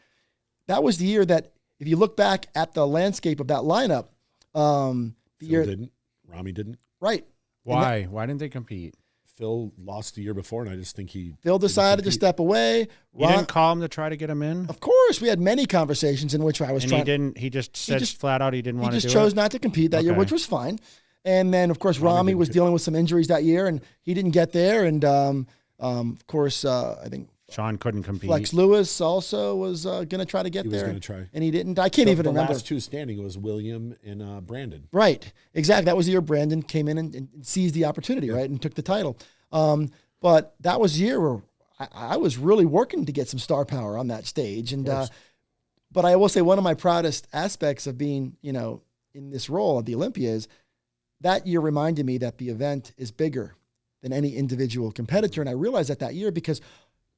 That was the year that, if you look back at the landscape of that lineup, Phil didn't. Ramy didn't. Right. Why? Why didn't they compete? Phil lost the year before, and I just think Phil decided to step away. You didn't call him to try to get him in? Of course. We had many conversations in which I was he just said flat out he didn't want to do it? He just chose not to compete that year, which was fine. And then, of course, Ramy was dealing with some injuries that year, and he didn't get there. And, of course, I think Shawn couldn't compete. Flex Lewis also was going to try to get there. He was going to try. And he didn't. I can't even remember. The last two standing was William and Brandon. Right. Exactly. That was the year Brandon came in and seized the opportunity, right, and took the title. But that was the year where I was really working to get some star power on that stage. And but I will say one of my proudest aspects of being, in this role at the Olympia is that year reminded me that the event is bigger than any individual competitor. And I realized that year because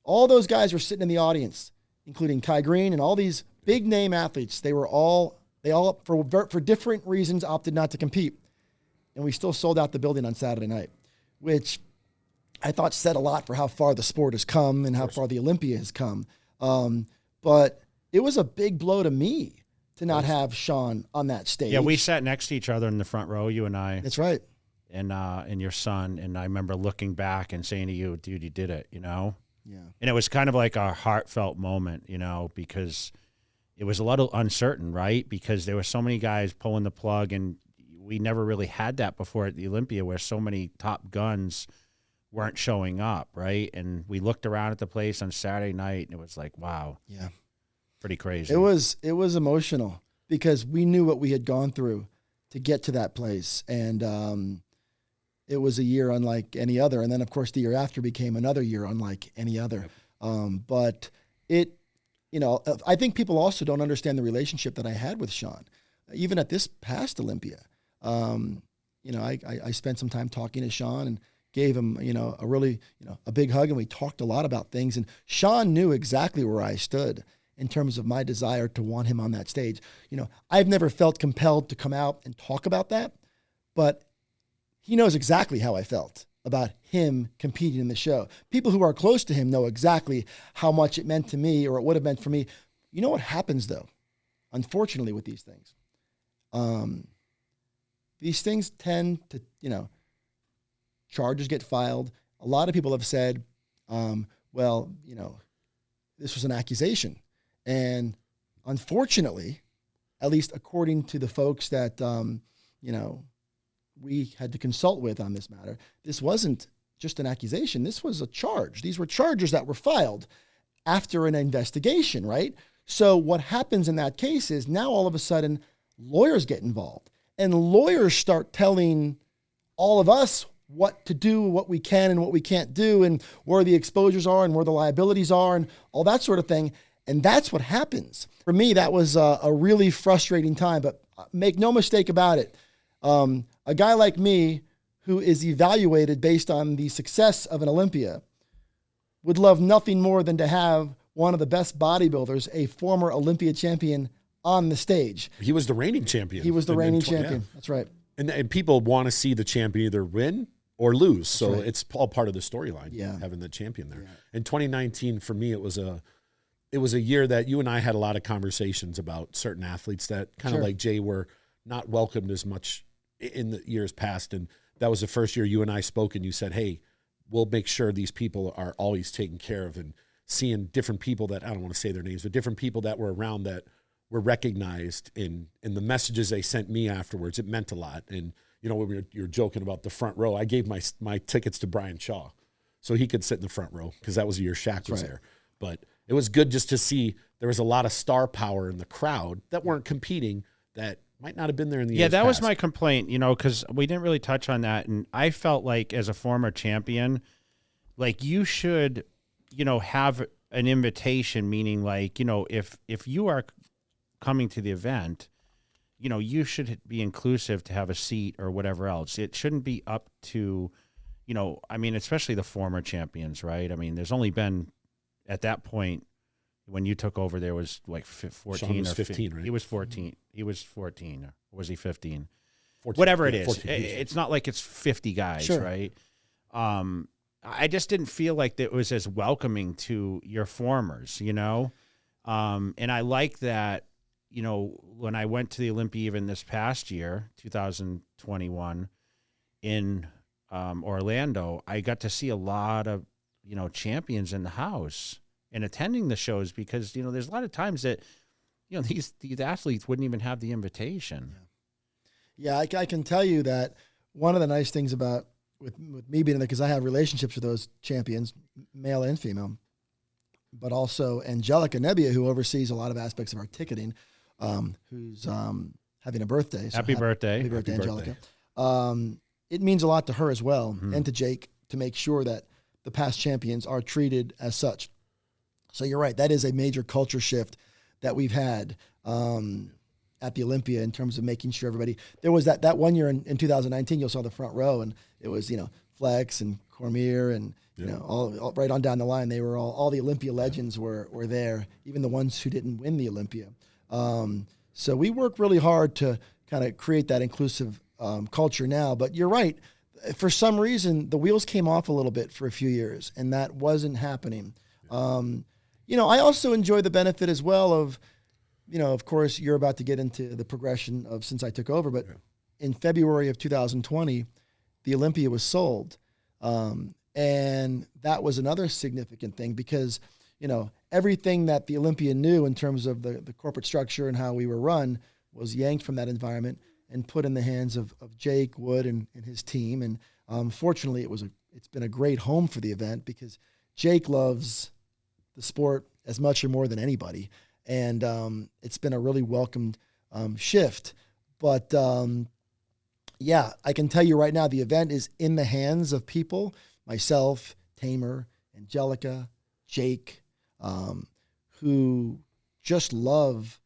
all those guys were sitting in the audience, including Kai Green and all these big name athletes. They all for different reasons opted not to compete. And we still sold out the building on Saturday night, which I thought said a lot for how far the sport has come and how far the Olympia has come. But it was a big blow to me to not have Shawn on that stage. Yeah, we sat next to each other in the front row, you and I. That's right. And your son. And I remember looking back and saying to you, dude, you did it, Yeah. And it was kind of like a heartfelt moment, because it was a little uncertain, right? Because there were so many guys pulling the plug, and we never really had that before at the Olympia, where so many top guns weren't showing up, right? And we looked around at the place on Saturday night, and it was like, wow. Yeah. Pretty crazy. It was emotional because we knew what we had gone through to get to that place. And it was a year unlike any other. And then, of course, the year after became another year unlike any other. But it, I think people also don't understand the relationship that I had with Shawn. Even at this past Olympia, I spent some time talking to Shawn and gave him, a really, a big hug. And we talked a lot about things. And Shawn knew exactly where I stood in terms of my desire to want him on that stage. I've never felt compelled to come out and talk about that, but he knows exactly how I felt about him competing in the show. People who are close to him know exactly how much it meant to me, or it would have meant for me. You know what happens, though, unfortunately, with these things? These things tend to, charges get filed. A lot of people have said, this was an accusation. And unfortunately, at least according to the folks that, we had to consult with on this matter, this wasn't just an accusation. This was a charge. These were charges that were filed after an investigation, right? So what happens in that case is now all of a sudden lawyers get involved, and lawyers start telling all of us what to do, what we can and what we can't do, and where the exposures are and where the liabilities are and all that sort of thing. And that's what happens. For me, that was a really frustrating time, but make no mistake about it. A guy like me, who is evaluated based on the success of an Olympia, would love nothing more than to have one of the best bodybuilders, a former Olympia champion, on the stage. He was the reigning champion. He was the reigning champion. Yeah. That's right. And people want to see the champion either win or lose. So it's all part of the storyline, having the champion there. Yeah. In 2019, for me, it was a year that you and I had a lot of conversations about certain athletes that kind of like Jay were not welcomed as much in the years past. And that was the first year you and I spoke, and you said, hey, we'll make sure these people are always taken care of, and seeing different people that, I don't want to say their names, but different people that were around that were recognized in the messages they sent me afterwards. It meant a lot. And, when you're joking about the front row, I gave my tickets to Brian Shaw so he could sit in the front row, because that was the year Shaq was there. But it was good just to see there was a lot of star power in the crowd that weren't competing, that might not have been there in the Yeah, years that was past. my complaint, because we didn't really touch on that. And I felt like as a former champion, like you should, have an invitation, meaning like, if you are coming to the event, you should be inclusive to have a seat or whatever else. It shouldn't be up to, especially the former champions, right? I mean, there's only been at that point when you took over, there was like 14 Shawn was or 15, right? He was 14. He was 14. Or was he 15? 14, Whatever it yeah, is. 14, It's not like it's 50 guys, Sure. right? I just didn't feel like it was as welcoming to your formers, And I like that, when I went to the Olympia even this past year, 2021, in Orlando, I got to see a lot of, champions in the house and attending the shows because, there's a lot of times that, these athletes wouldn't even have the invitation. Yeah, I can tell you that one of the nice things about with me being there, because I have relationships with those champions, male and female, but also Angelica Nebbia, who oversees a lot of aspects of our ticketing, who's having a birthday. So Happy birthday. Happy birthday, Happy Angelica. It means a lot to her as well, and to Jake, to make sure that the past champions are treated as such. So you're right. That is a major culture shift that we've had at the Olympia in terms of making sure everybody. There was that one year in 2019, you saw the front row, and it was Flex and Cormier and all right on down the line. They were all the Olympia legends were there, even the ones who didn't win the Olympia. So we work really hard to kind of create that inclusive culture now. But you're right. For some reason, the wheels came off a little bit for a few years, and that wasn't happening. I also enjoy the benefit as well of, of course, you're about to get into the progression of since I took over, but in February of 2020, the Olympia was sold. And that was another significant thing because, everything that the Olympia knew in terms of the corporate structure and how we were run was yanked from that environment and put in the hands of Jake Wood and his team. And fortunately, it's been a great home for the event because Jake loves the sport as much or more than anybody. And it's been a really welcomed shift. But I can tell you right now, the event is in the hands of people, myself, Tamer, Angelica, Jake, who just love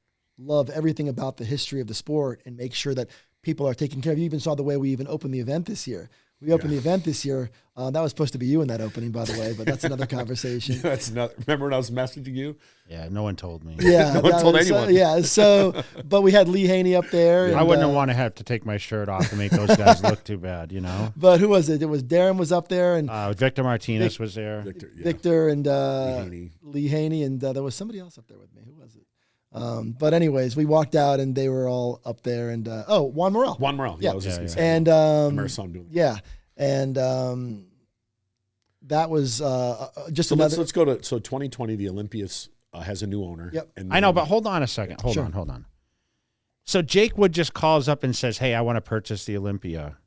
everything about the history of the sport and make sure that people are taken care of. You even saw the way we even opened the event this year. We opened the event this year. That was supposed to be you in that opening, by the way, but that's another conversation. Remember when I was messaging you? Yeah, no one told me. Yeah, No one told anyone. So, but we had Lee Haney up there. I and, wouldn't want to have to take my shirt off to make those guys look too bad, But who was it? It was Darren was up there, and Victor Martinez was there. Victor and Lee Haney, and there was somebody else up there with me. Who was it? But anyways, we walked out, and they were all up there, and Juan Morel. Juan Morel. Yeah, I was just going to say. And I saw him doing that. Yeah, and that was just so another. Let's go to 2020. The Olympia has a new owner. Yep. And I know, but hold on a second. Hold on. So Jake Wood just calls up and says, "Hey, I want to purchase the Olympia."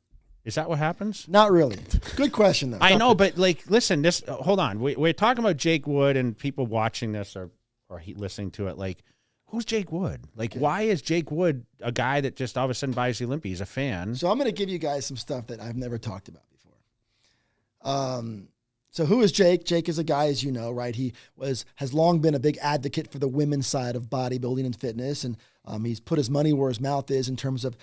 Is that what happens? Not really. Good question, though. I know, but listen. Hold on. We're talking about Jake Wood, and people watching this or listening to it. Who's Jake Wood? Why is Jake Wood a guy that just all of a sudden buys the Olympia? He's a fan. So I'm going to give you guys some stuff that I've never talked about before. So who is Jake? Jake is a guy, as you know, right? He has long been a big advocate for the women's side of bodybuilding and fitness, and he's put his money where his mouth is in terms of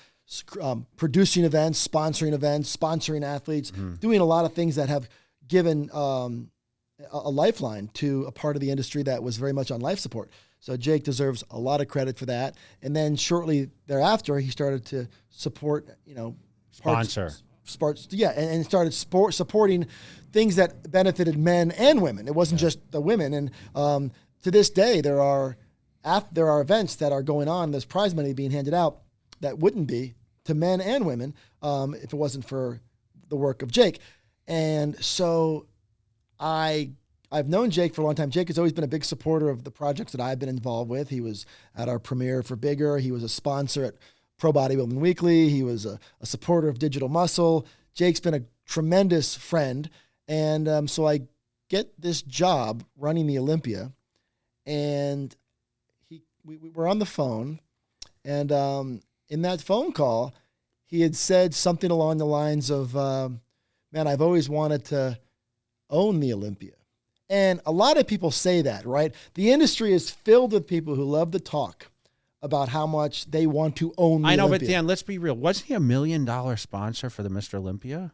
producing events, sponsoring athletes, doing a lot of things that have given a lifeline to a part of the industry that was very much on life support. So Jake deserves a lot of credit for that. And then shortly thereafter, he started to support, Sponsor. Sports, and started supporting things that benefited men and women. It wasn't just the women. And to this day, there are events that are going on. There's prize money being handed out that wouldn't be to men and women if it wasn't for the work of Jake. And so I've known Jake for a long time. Jake has always been a big supporter of the projects that I've been involved with. He was at our premiere for Bigger. He was a sponsor at Pro-bodybuilding Weekly. He was a supporter of Digital Muscle. Jake's been a tremendous friend. And so I get this job running the Olympia, and we were on the phone, and in that phone call, he had said something along the lines of, man, I've always wanted to own the Olympia. And a lot of people say that, right? The industry is filled with people who love to talk about how much they want to own the Olympia. But Dan, let's be real. Wasn't he $1 million sponsor for the Mr. Olympia?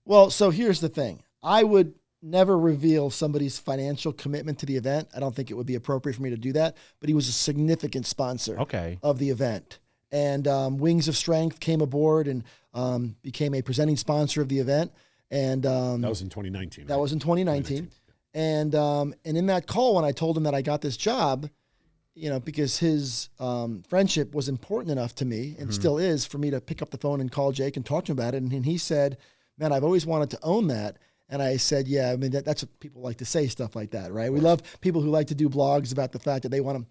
Well, so here's the thing. I would never reveal somebody's financial commitment to the event. I don't think it would be appropriate for me to do that, but he was a significant sponsor of the event. And Wings of Strength came aboard and became a presenting sponsor of the event. And that was in 2019. That was in 2019. And in that call, when I told him that I got this job, you know, because his friendship was important enough to me and still is for me to pick up the phone and call Jake and talk to him about it. And he said, man, I've always wanted to own that. And I said, yeah, I mean, that's what people like to say, stuff like that, right? We love people who like to do blogs about the fact that they want to,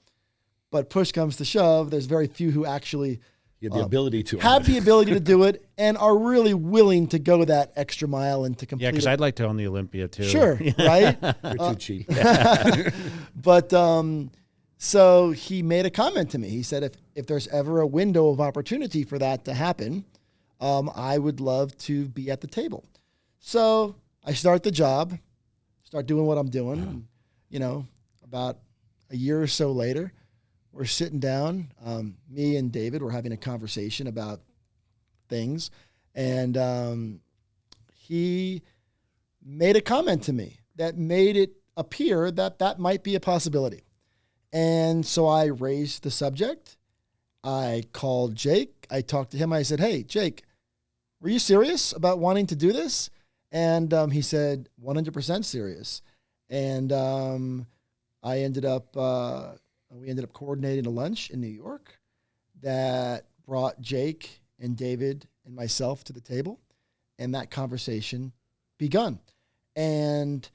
but push comes to shove. There's very few who actually have the ability to do it and are really willing to go that extra mile and to complete it. Yeah, because I'd like to own the Olympia too. Sure, right? You're too cheap. But so he made a comment to me. He said, if there's ever a window of opportunity for that to happen, I would love to be at the table. So I start the job, start doing what I'm doing. You know, about a year or so later, we're sitting down, me and David were having a conversation about things, and he made a comment to me that made it appear that that might be a possibility. And so I raised the subject. I called Jake. I talked to him. I said, hey, Jake, were you serious about wanting to do this? And he said, 100% serious. And we ended up coordinating a lunch in New York that brought Jake and David and myself to the table, and that conversation begun. And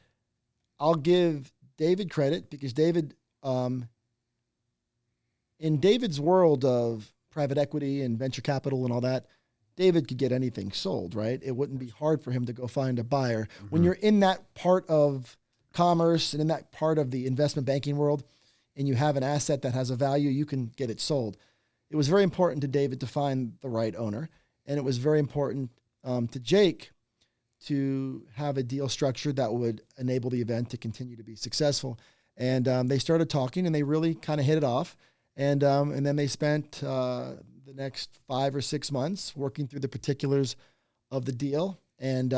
I'll give David credit because David, in David's world of private equity and venture capital and all that, David could get anything sold, right? It wouldn't be hard for him to go find a buyer. When you're in that part of commerce and in that part of the investment banking world, and you have an asset that has a value, you can get it sold. It was very important to David to find the right owner, and it was very important to Jake to have a deal structure that would enable the event to continue to be successful. And they started talking, and they really kind of hit it off. And then they spent the next 5 or 6 months working through the particulars of the deal. And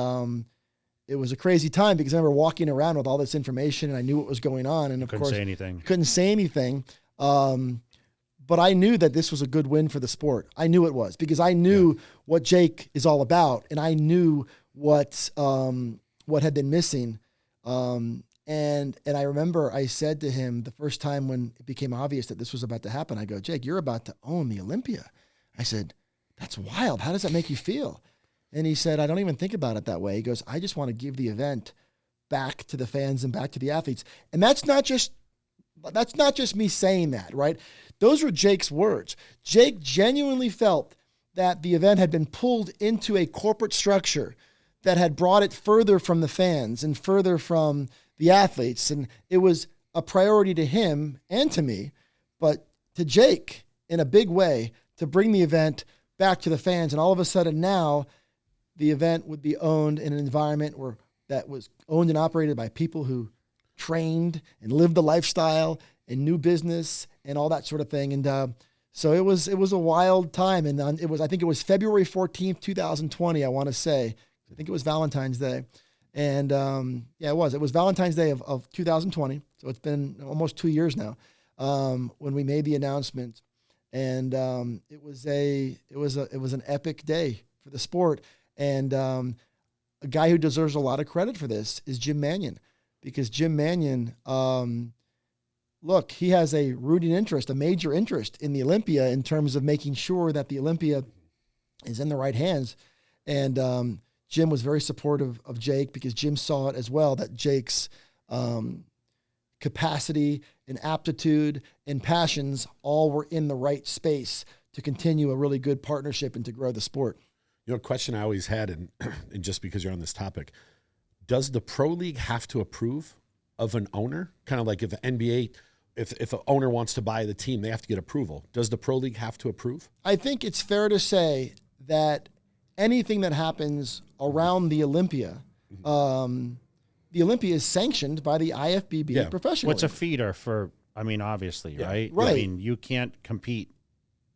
it was a crazy time because I remember walking around with all this information and I knew what was going on. And of course, couldn't say anything. But I knew that this was a good win for the sport. I knew it was because I knew what Jake is all about. And I knew what had been missing. And I remember I said to him the first time when it became obvious that this was about to happen, I go, Jake, you're about to own the Olympia. I said, that's wild. How does that make you feel? And he said, I don't even think about it that way. He goes, I just want to give the event back to the fans and back to the athletes. And that's not just me saying that, right? Those were Jake's words. Jake genuinely felt that the event had been pulled into a corporate structure that had brought it further from the fans and further from the athletes. And it was a priority to him and to me, but to Jake in a big way to bring the event back to the fans. And all of a sudden now the event would be owned in an environment that was owned and operated by people who trained and lived the lifestyle and knew business and all that sort of thing. And so it was a wild time. And I think it was February 14th, 2020, I want to say. I think it was Valentine's Day. And it was Valentine's Day of 2020. So it's been almost 2 years now when we made the announcement. And it was an epic day for the sport. And a guy who deserves a lot of credit for this is Jim Mannion, because Jim Mannion, he has a major interest in the Olympia in terms of making sure that the Olympia is in the right hands. And Jim was very supportive of Jake because Jim saw it as well, that Jake's capacity and aptitude and passions all were in the right space to continue a really good partnership and to grow the sport. You know, a question I always had, and just because you're on this topic, does the Pro League have to approve of an owner? Kind of like if the NBA if an owner wants to buy the team, they have to get approval. Does the Pro League have to approve? I think it's fair to say that anything that happens around the Olympia, the Olympia is sanctioned by the IFBB professional. What's a feeder for, I mean, obviously, right? Right. I mean, you can't compete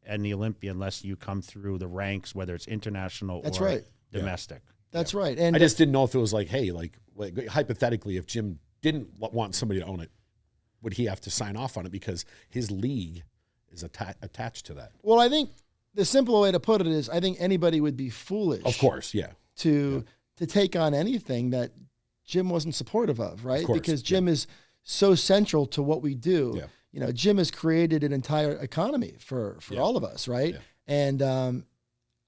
in the Olympia unless you come through the ranks, whether it's international or domestic. That's right. And I just didn't know if it was like, hey, like hypothetically, if Jim didn't want somebody to own it, would he have to sign off on it because his league is attached to that? Well, I think the simple way to put it is I think anybody would be foolish. Of course, to take on anything that Jim wasn't supportive of, right? Of course, because Jim is so central to what we do. Yeah. You know, Jim has created an entire economy for all of us, right? Yeah. And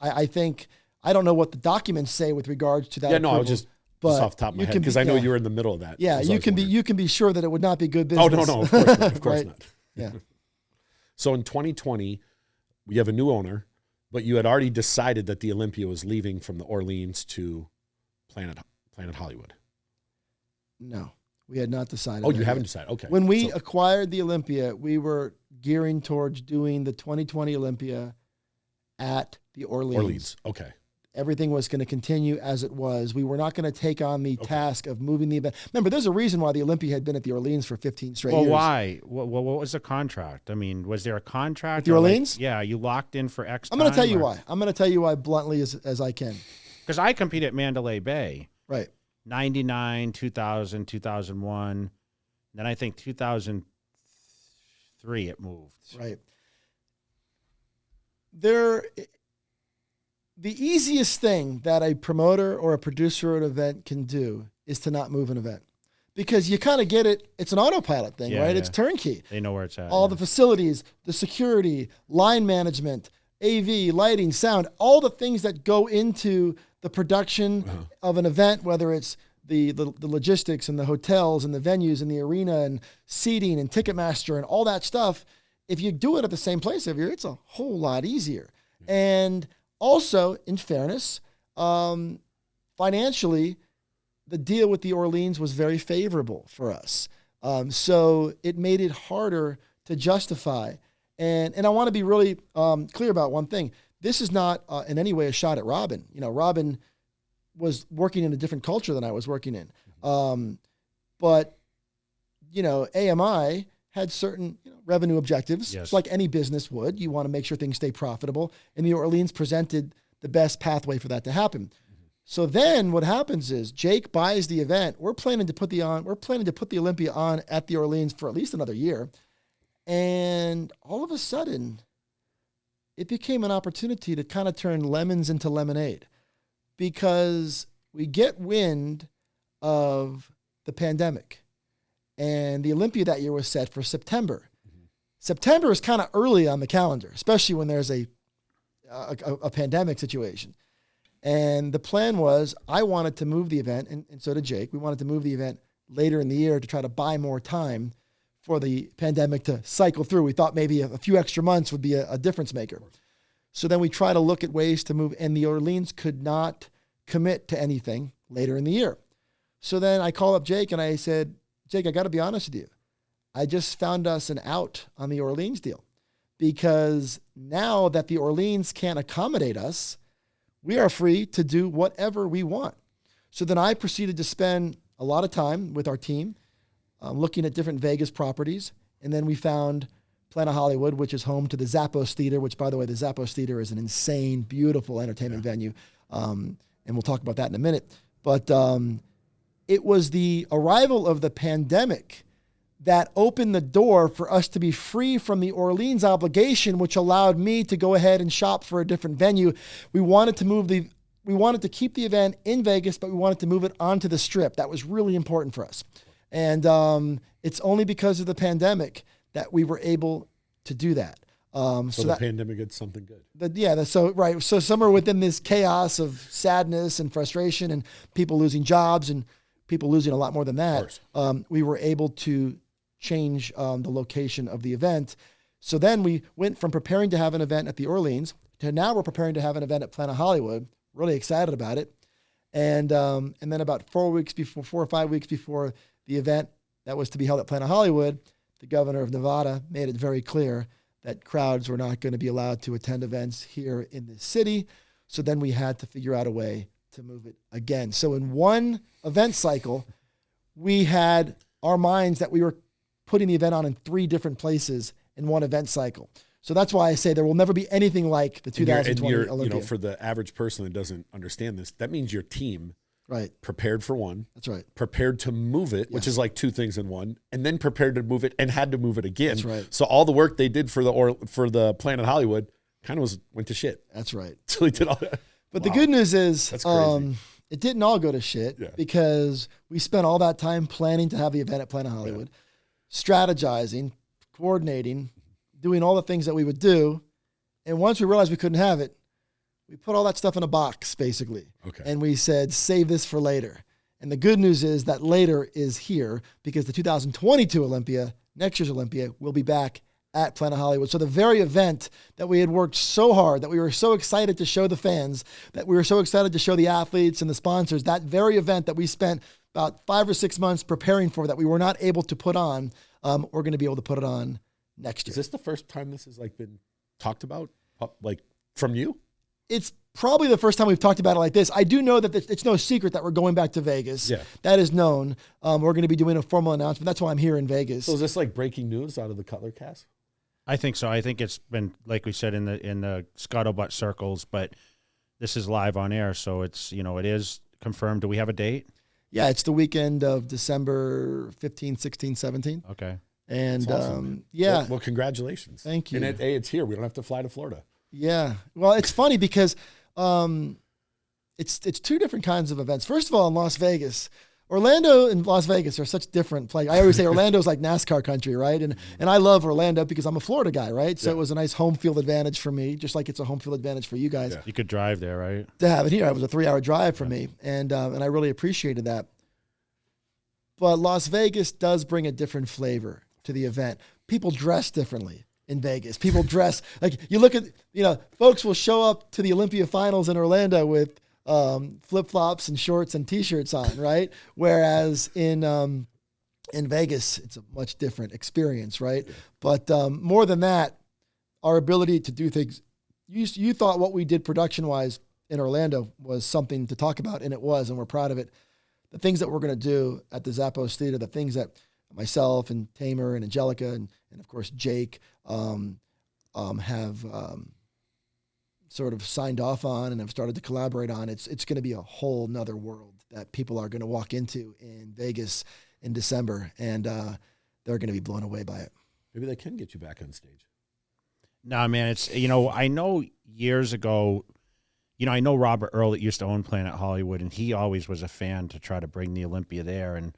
I think, I don't know what the documents say with regards to that. Yeah, no, I was just off the top of my head because I know you were in the middle of that. Yeah, you can be sure that it would not be good business. Oh, no, of course not. Of course Right? not. Yeah. So in 2020, we have a new owner, but you had already decided that the Olympia was leaving from the Orleans to Planet Hollywood. No, we had not decided. Oh, you that haven't yet. decided. Okay. When we acquired the Olympia, we were gearing towards doing the 2020 Olympia at the Orleans. Okay. Everything was going to continue as it was. We were not going to take on the task of moving the event. Remember, there's a reason why the Olympia had been at the Orleans for 15 straight years. Well, why? What was the contract? I mean, was there a contract? With the Orleans? Yeah, you locked in for X I'm going to tell you why. I'm going to tell you why bluntly as I can. Because I compete at Mandalay Bay. Right. 99, 2000, 2001. Then I think 2003 it moved. Right. The easiest thing that a promoter or a producer of an event can do is to not move an event. Because you kind of get it. It's an autopilot thing, right? Yeah. It's turnkey. They know where it's at. All the facilities, the security, line management, AV, lighting, sound, all the things that go into the production of an event, whether it's the logistics and the hotels and the venues and the arena and seating and Ticketmaster and all that stuff. If you do it at the same place every year, it's a whole lot easier. And also, in fairness, financially, the deal with the Orleans was very favorable for us. So it made it harder to justify. And I want to be really clear about one thing. This is not in any way a shot at Robin. You know, Robin was working in a different culture than I was working in. But, you know, AMI had certain revenue objectives, just like any business would. You want to make sure things stay profitable. And the Orleans presented the best pathway for that to happen. So then what happens is Jake buys the event. We're planning to put the Olympia on at the Orleans for at least another year. And all of a sudden, it became an opportunity to kind of turn lemons into lemonade, because we get wind of the pandemic. And the Olympia that year was set for September. September is kind of early on the calendar, especially when there's a pandemic situation. And the plan was I wanted to move the event, and so did Jake. We wanted to move the event later in the year to try to buy more time for the pandemic to cycle through. We thought maybe a few extra months would be a difference maker. So then we try to look at ways to move, and the Orleans could not commit to anything later in the year. So then I called up Jake and I said, Jake, I got to be honest with you. I just found us an out on the Orleans deal, because now that the Orleans can't accommodate us, we are free to do whatever we want. So then I proceeded to spend a lot of time with our team looking at different Vegas properties. And then we found Planet Hollywood, which is home to the Zappos Theater, which, by the way, the Zappos Theater is an insane, beautiful entertainment venue. And we'll talk about that in a minute. But it was the arrival of the pandemic that opened the door for us to be free from the Orleans obligation, which allowed me to go ahead and shop for a different venue. We wanted to keep the event in Vegas, but we wanted to move it onto the Strip. That was really important for us. And it's only because of the pandemic that we were able to do that. So the pandemic did something good. So somewhere within this chaos of sadness and frustration and people losing jobs and people losing a lot more than that, we were able to change the location of the event. So then we went from preparing to have an event at the Orleans to now we're preparing to have an event at Planet Hollywood. Really excited about it. And then about 4 or 5 weeks before the event that was to be held at Planet Hollywood, the governor of Nevada made it very clear that crowds were not going to be allowed to attend events here in the city. So then we had to figure out a way to move it again. So in one event cycle, we had our minds that we were putting the event on in 3 different places in one event cycle. So that's why I say there will never be anything like the 2020 Olympia. You know, for the average person that doesn't understand this, that means your team prepared for one. That's right. Prepared to move it, which is like 2 things in one, and then prepared to move it and had to move it again. That's right. So all the work they did for the Planet Hollywood kind of went to shit. That's right. So they did all that. But the good news is That's crazy. It didn't all go to shit because we spent all that time planning to have the event at Planet Hollywood, strategizing, coordinating, doing all the things that we would do. And once we realized we couldn't have it, we put all that stuff in a box, basically. Okay. And we said, save this for later. And the good news is that later is here because the 2022 Olympia, next year's Olympia, will be back at Planet Hollywood. So the very event that we had worked so hard, that we were so excited to show the fans, that we were so excited to show the athletes and the sponsors, that very event that we spent about 5 or 6 months preparing for that we were not able to put on, we're going to be able to put it on next year. Is this the first time this has like been talked about, like from you? It's probably the first time we've talked about it like this. I do know that it's no secret that we're going back to Vegas. Yeah. That is known. We're going to be doing a formal announcement. That's why I'm here in Vegas. So is this like breaking news out of the Cutler cast? I think so. I think it's been, like we said, in the scuttlebutt circles, but this is live on air, so it's, you know, it is confirmed. Do we have a date? Yeah, it's the weekend of December 15, 16, 17. Okay. And That's awesome, well, congratulations. Thank you. And it's here. We don't have to fly to Florida. Yeah. Well, it's funny because it's 2 different kinds of events. First of all, in Las Vegas, Orlando and Las Vegas are such different places. I always say Orlando's like NASCAR country, right? And I love Orlando because I'm a Florida guy, right? So it was a nice home field advantage for me, just like it's a home field advantage for you guys. Yeah. You could drive there, right? To have it here. It was a 3-hour drive for me, and I really appreciated that. But Las Vegas does bring a different flavor to the event. People dress differently in Vegas. People dress, like you look at, folks will show up to the Olympia finals in Orlando with flip-flops and shorts and T-shirts on, right? Whereas in Vegas, it's a much different experience, right? Yeah. But more than that, our ability to do things, you thought what we did production-wise in Orlando was something to talk about, and it was, and we're proud of it. The things that we're going to do at the Zappos Theater, the things that myself and Tamer and Angelica and of course Jake have sort of signed off on and have started to collaborate on. It's going to be a whole nother world that people are going to walk into in Vegas in December, and they're going to be blown away by it. Maybe they can get you back on stage. No, man, it's, I know years ago, I know Robert Earl that used to own Planet Hollywood, and he always was a fan to try to bring the Olympia there. And,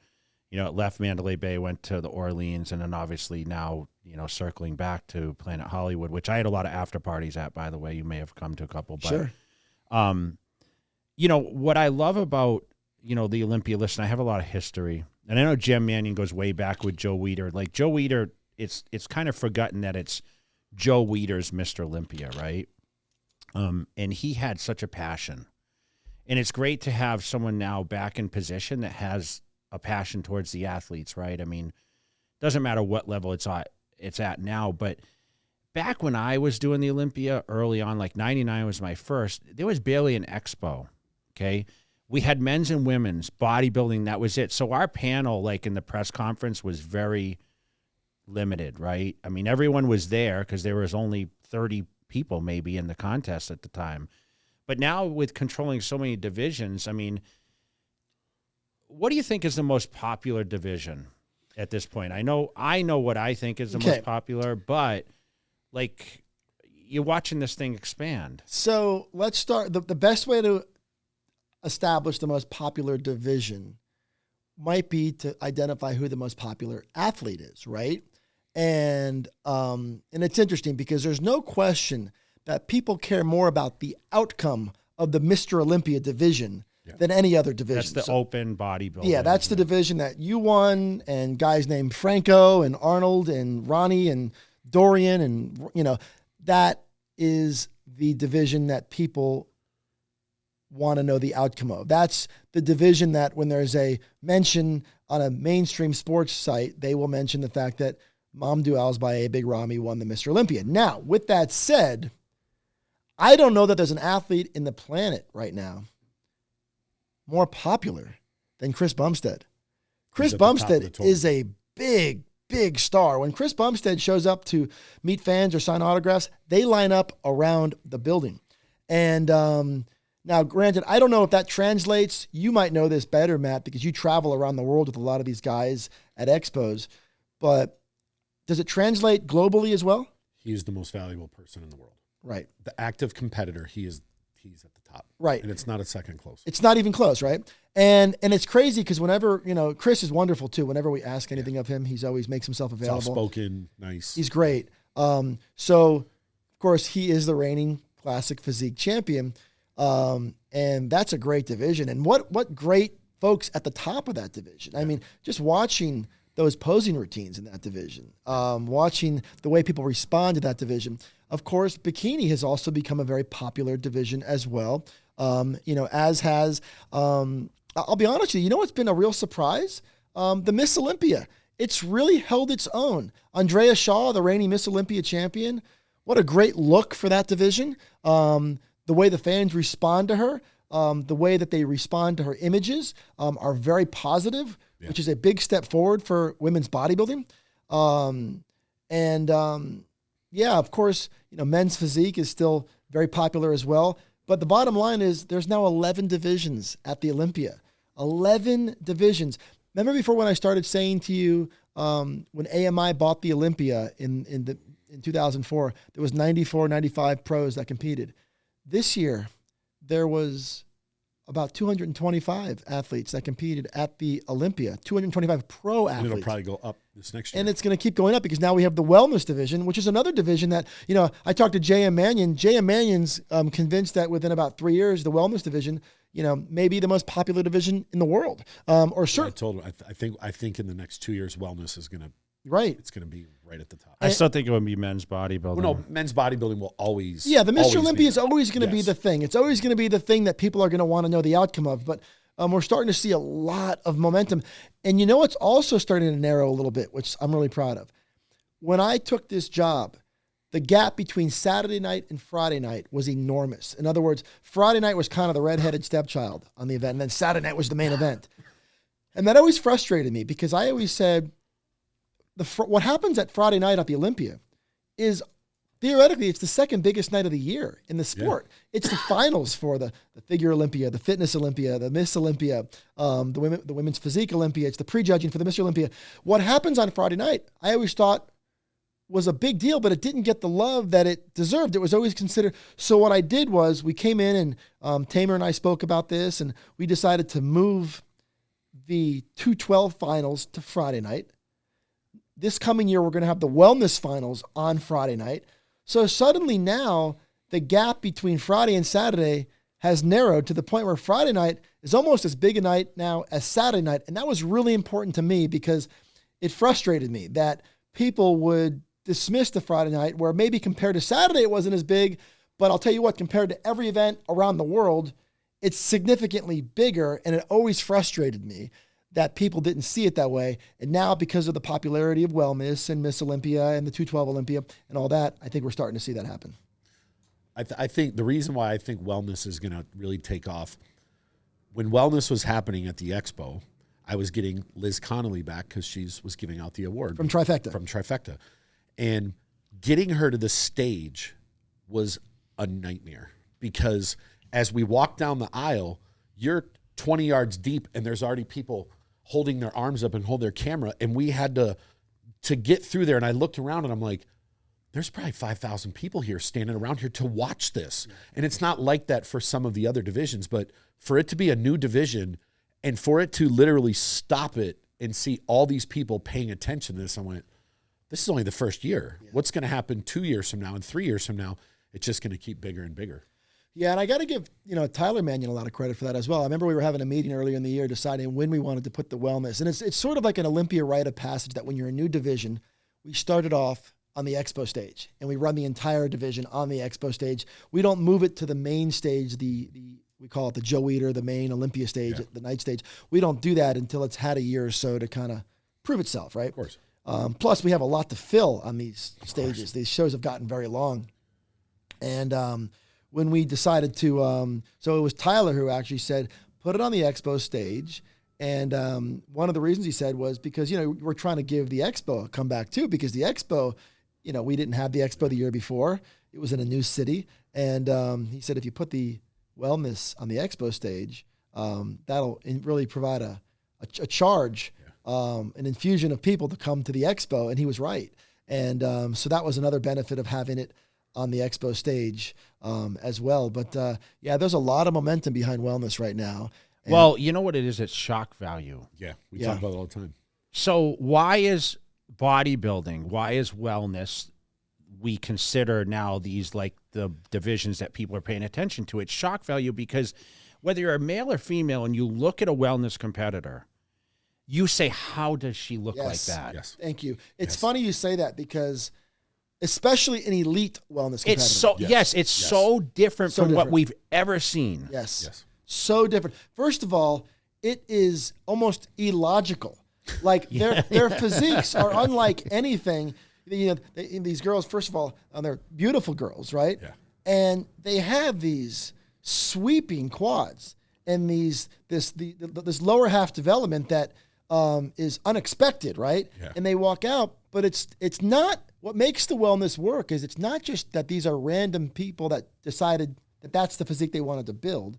it left Mandalay Bay, went to the Orleans, and then obviously now, circling back to Planet Hollywood, which I had a lot of after parties at, by the way. You may have come to a couple. But, sure. What I love about, the Olympia, listen, I have a lot of history. And I know Jim Mannion goes way back with Joe Weider. Like, Joe Weider, it's kind of forgotten that it's Joe Weider's Mr. Olympia, right? And he had such a passion. And it's great to have someone now back in position that has a passion towards the athletes, right? I mean, doesn't matter what level it's at now, but back when I was doing the Olympia early on, like 99 was my first, there was barely an expo, okay? We had men's and women's bodybuilding, that was it. So our panel, like in the press conference, was very limited, right? I mean, everyone was there because there was only 30 people maybe in the contest at the time. But now with controlling so many divisions, I mean, what do you think is the most popular division at this point? I know what I think is the most popular, but like you're watching this thing expand. So let's start. The best way to establish the most popular division might be to identify who the most popular athlete is, right? And it's interesting because there's no question that people care more about the outcome of the Mr. Olympia division than any other division. That's the open bodybuilding. Yeah, that's the division that you won, and guys named Franco and Arnold and Ronnie and Dorian, and that is the division that people want to know the outcome of. That's the division that when there's a mention on a mainstream sports site, they will mention the fact that Mamdouh Alzbaye, Big Ramy won the Mr. Olympia. Now, with that said, I don't know that there's an athlete in the planet right now more popular than Chris Bumstead. Chris Bumstead is a big, big star. When Chris Bumstead shows up to meet fans or sign autographs, they line up around the building. And now, granted, I don't know if that translates. You might know this better, Matt, because you travel around the world with a lot of these guys at expos. But does it translate globally as well? He is the most valuable person in the world. Right. The active competitor, he's at the top. Right. And it's not a second close. It's not even close, right? And it's crazy because whenever, Chris is wonderful too. Whenever we ask anything of him, he's always makes himself available. Soft-spoken, nice. He's great. So, of course, he is the reigning classic physique champion. And that's a great division. And what great folks at the top of that division. I mean, just watching those posing routines in that division, watching the way people respond to that division. Of course, bikini has also become a very popular division as well. As has, I'll be honest with you, what's been a real surprise? The Miss Olympia. It's really held its own. Andrea Shaw, the reigning Miss Olympia champion, what a great look for that division. The way the fans respond to her, the way that they respond to her images are very positive, which is a big step forward for women's bodybuilding. Of course, men's physique is still very popular as well. But the bottom line is there's now 11 divisions at the Olympia. 11 divisions. Remember before when I started saying to you, when AMI bought the Olympia in 2004, there was 94, 95 pros that competed. This year, there was about 225 athletes that competed at the Olympia, 225 pro athletes. And it'll probably go up this next year. And it's going to keep going up because now we have the wellness division, which is another division that, I talked to J.M. Mannion. J.M. Mannion's convinced that within about 3 years, the wellness division, may be the most popular division in the world. Or certain. I told him, I think in the next 2 years, wellness is going to. Right. It's going to be right at the top. I still think it would be men's bodybuilding. Well, no, men's bodybuilding will always. Yeah, the Mr. Olympia is always going to be the thing. It's always going to be the thing that people are going to want to know the outcome of. But we're starting to see a lot of momentum. And it's also starting to narrow a little bit, which I'm really proud of. When I took this job, the gap between Saturday night and Friday night was enormous. In other words, Friday night was kind of the redheaded stepchild on the event, and then Saturday night was the main event. And that always frustrated me because I always said, what happens at Friday night at the Olympia is theoretically it's the second biggest night of the year in the sport. Yeah. It's the finals for the figure Olympia, the fitness Olympia, the Miss Olympia, the women's physique Olympia. It's the prejudging for the Mr. Olympia. What happens on Friday night, I always thought was a big deal, but it didn't get the love that it deserved. It was always considered. So what I did was we came in and Tamer and I spoke about this, and we decided to move the 212 finals to Friday night. This coming year, we're going to have the wellness finals on Friday night. So suddenly now the gap between Friday and Saturday has narrowed to the point where Friday night is almost as big a night now as Saturday night. And that was really important to me because it frustrated me that people would dismiss the Friday night where maybe compared to Saturday, it wasn't as big. But I'll tell you what, compared to every event around the world, it's significantly bigger. And it always frustrated me that people didn't see it that way. And now because of the popularity of wellness and Miss Olympia and the 212 Olympia and all that, I think we're starting to see that happen. I think the reason why I think wellness is going to really take off, when wellness was happening at the expo, I was getting Liz Connolly back because she was giving out the award. From Trifecta. And getting her to the stage was a nightmare because as we walked down the aisle, you're 20 yards deep and there's already people holding their arms up and hold their camera. And we had to get through there. And I looked around and I'm like, there's probably 5,000 people here standing around here to watch this. Yeah. And it's not like that for some of the other divisions, but for it to be a new division and for it to literally stop it and see all these people paying attention to this, I went, this is only the first year. Yeah. What's going to happen 2 years from now and 3 years from now? It's just going to keep bigger and bigger. Yeah, and I got to give Tyler Mannion a lot of credit for that as well. I remember we were having a meeting earlier in the year deciding when we wanted to put the wellness. And it's sort of like an Olympia rite of passage that when you're a new division, we started off on the expo stage and we run the entire division on the expo stage. We don't move it to the main stage, we call it the Joe Eater, the main Olympia stage, the night stage. We don't do that until it's had a year or so to kind of prove itself, right? Of course. Plus, we have a lot to fill on these stages. These shows have gotten very long. And when we decided to, so it was Tyler who actually said, put it on the expo stage. And one of the reasons he said was because, we're trying to give the expo a comeback too, because the expo, we didn't have the expo the year before. It was in a new city. And he said, if you put the wellness on the expo stage, that'll really provide a charge, an infusion of people to come to the expo. And he was right. And so that was another benefit of having it on the expo stage as well. But there's a lot of momentum behind wellness right now. And well, you know what it is? It's shock value. Yeah, we talk about it all the time. So why is bodybuilding, why is wellness, we consider now these like the divisions that people are paying attention to? It's shock value because whether you're a male or female and you look at a wellness competitor, you say, how does she look like that? Yes. Thank you. It's funny you say that because especially an elite wellness competitor. It's so, it's so different from what we've ever seen. Yes. So different. First of all, it is almost illogical. Like their physiques are unlike anything. These girls, first of all, they're beautiful girls, right? Yeah. And they have these sweeping quads and this lower half development that is unexpected, right? Yeah. And they walk out, but it's not what makes the wellness work. Is it's not just that these are random people that decided that that's the physique they wanted to build.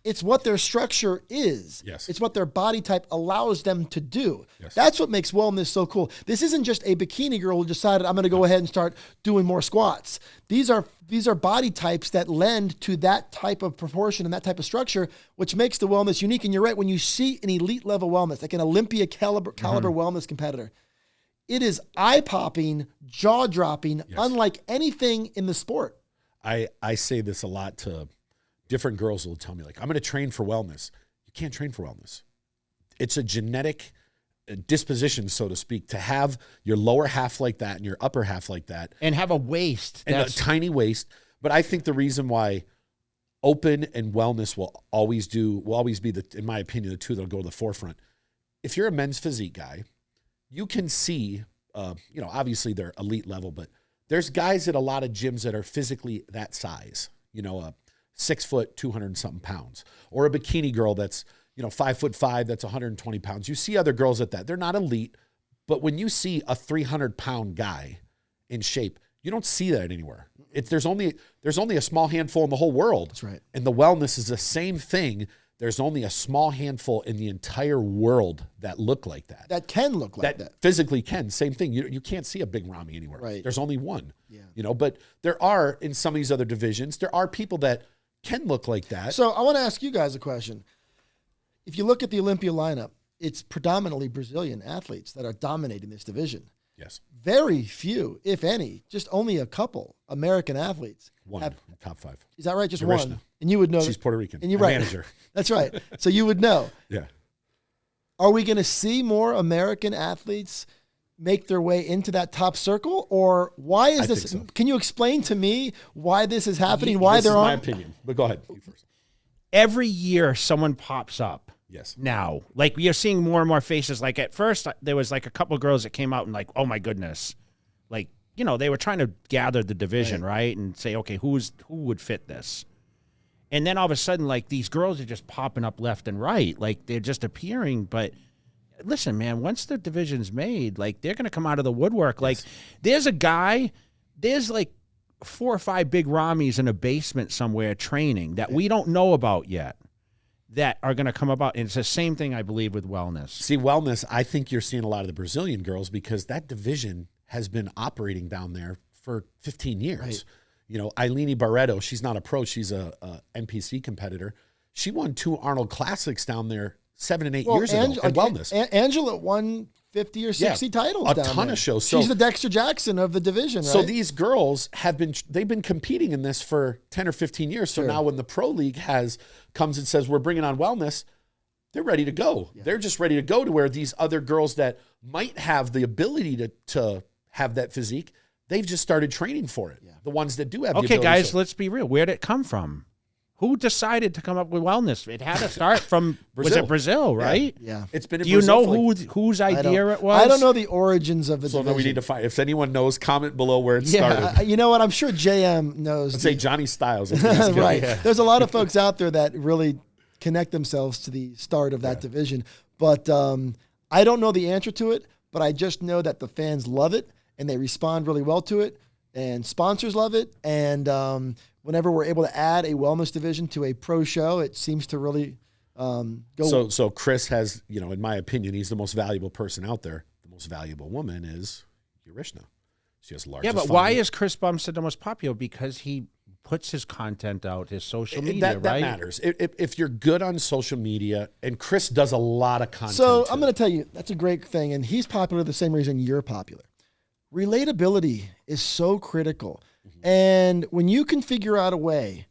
It's what their structure is. Yes. It's what their body type allows them to do. Yes. That's what makes wellness so cool. This isn't just a bikini girl who decided I'm going to go ahead and start doing more squats. These are body types that lend to that type of proportion and that type of structure, which makes the wellness unique. And you're right, when you see an elite level wellness, like an Olympia caliber wellness competitor, it is eye-popping, jaw-dropping, unlike anything in the sport. I say this a lot to different girls will tell me, like, I'm going to train for wellness. You can't train for wellness. It's a genetic disposition, so to speak, to have your lower half like that and your upper half like that. And have a waist. And a tiny waist. But I think the reason why open and wellness will always be, in my opinion, the two that'll go to the forefront. If you're a men's physique guy, you can see, obviously they're elite level, but there's guys at a lot of gyms that are physically that size, 6 foot, 200 and something pounds, or a bikini girl that's, 5'5", that's 120 pounds. You see other girls at that. They're not elite, but when you see a 300-pound guy in shape, you don't see that anywhere. There's only a small handful in the whole world. That's right. And the wellness is the same thing. There's only a small handful in the entire world that look like that. That can look like that. Physically can. Same thing. You can't see a Big Ramy anywhere. Right. There's only one. Yeah. But there are, in some of these other divisions, there are people that can look like that. So I want to ask you guys a question. If you look at the Olympia lineup, it's predominantly Brazilian athletes that are dominating this division. Yes. Very few, if any, just only a couple American athletes. One, top 5. Is that right? Just Narishna. one. And you would know. She's Puerto Rican. And you're Our right. manager. That's right. So you would know. Yeah. Are we going to see more American athletes make their way into that top circle? Or why is this? So. Can you explain to me why this is happening? This is my opinion. But go ahead. You first. Every year someone pops up. Yes. Now, like we are seeing more and more faces. Like at first there was like a couple of girls that came out and like, oh my goodness. Like, they were trying to gather the division, right? And say, okay, who would fit this? And then all of a sudden, like these girls are just popping up left and right. Like they're just appearing. But listen, man, once the division's made, like they're going to come out of the woodwork. Yes. Like there's like 4 or 5 Big Ramys in a basement somewhere training that we don't know about yet that are going to come about. And it's the same thing, I believe, with wellness. See, wellness, I think you're seeing a lot of the Brazilian girls because that division has been operating down there for 15 years. Right. Eileen Barreto, she's not a pro. She's a NPC competitor. She won 2 Arnold Classics down there 7 and 8 years ago in wellness. Angela won 50 or 60 titles. A down ton there. of shows. She's the Dexter Jackson of the division, right? So these girls they've been competing in this for 10 or 15 years. So now when the Pro League comes and says, we're bringing on wellness, they're ready to go. Yeah. They're just ready to go to where these other girls that might have the ability to have that physique, they've just started training for it. Yeah. The ones that do have the ability. Okay, guys, let's be real. Where did it come from? Who decided to come up with wellness? It had to start from was it Brazil, right? Yeah. It's been. Do you know whose idea it was? I don't know the origins of the. So then we need to find. If anyone knows, comment below where it Yeah, started. you know what? I'm sure JM knows. Let's say Johnny Styles. Right. Yeah. There's a lot of folks out there that really connect themselves to the start of that division, but I don't know the answer to it. But I just know that the fans love it and they respond really well to it, and sponsors love it, and whenever we're able to add a wellness division to a pro show, it seems to really go. So Chris has, in my opinion, he's the most valuable person out there. The most valuable woman is Urishna. She has largest. Yeah, but why is Chris Bumstead the most popular? Because he puts his content out, his social media, that right? That matters. If you're good on social media, and Chris does a lot of content. So I'm going to tell you, that's a great thing, and he's popular the same reason you're popular. Relatability is so critical. And when you can figure out a way,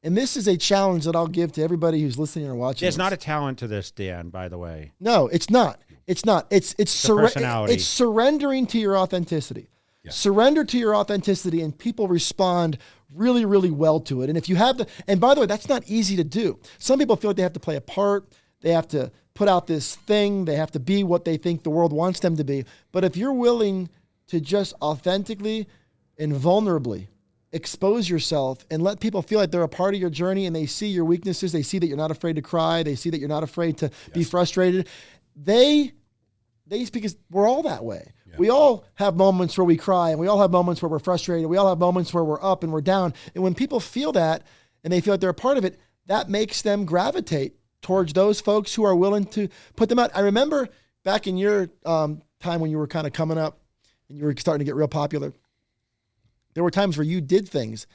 and this is a challenge that I'll give to everybody who's listening or watching. There's not a talent to this, Dan, by the way. No, it's not. It's not. It's personality. It's surrendering to your authenticity. Yeah. Surrender to your authenticity, and people respond really, really well to it. And if you have and by the way, that's not easy to do. Some people feel like they have to play a part. They have to put out this thing. They have to be what they think the world wants them to be. But if you're willing to just authentically and vulnerably expose yourself and let people feel like they're a part of your journey, and they see your weaknesses, they see that you're not afraid to cry, they see that you're not afraid to be frustrated, because we're all that way. Yeah. We all have moments where we cry, and we all have moments where we're frustrated. We all have moments where we're up and we're down. And when people feel that and they feel like they're a part of it, that makes them gravitate towards those folks who are willing to put them out. I remember back in your time when you were kind of coming up and you were starting to get real popular, there were times where you did things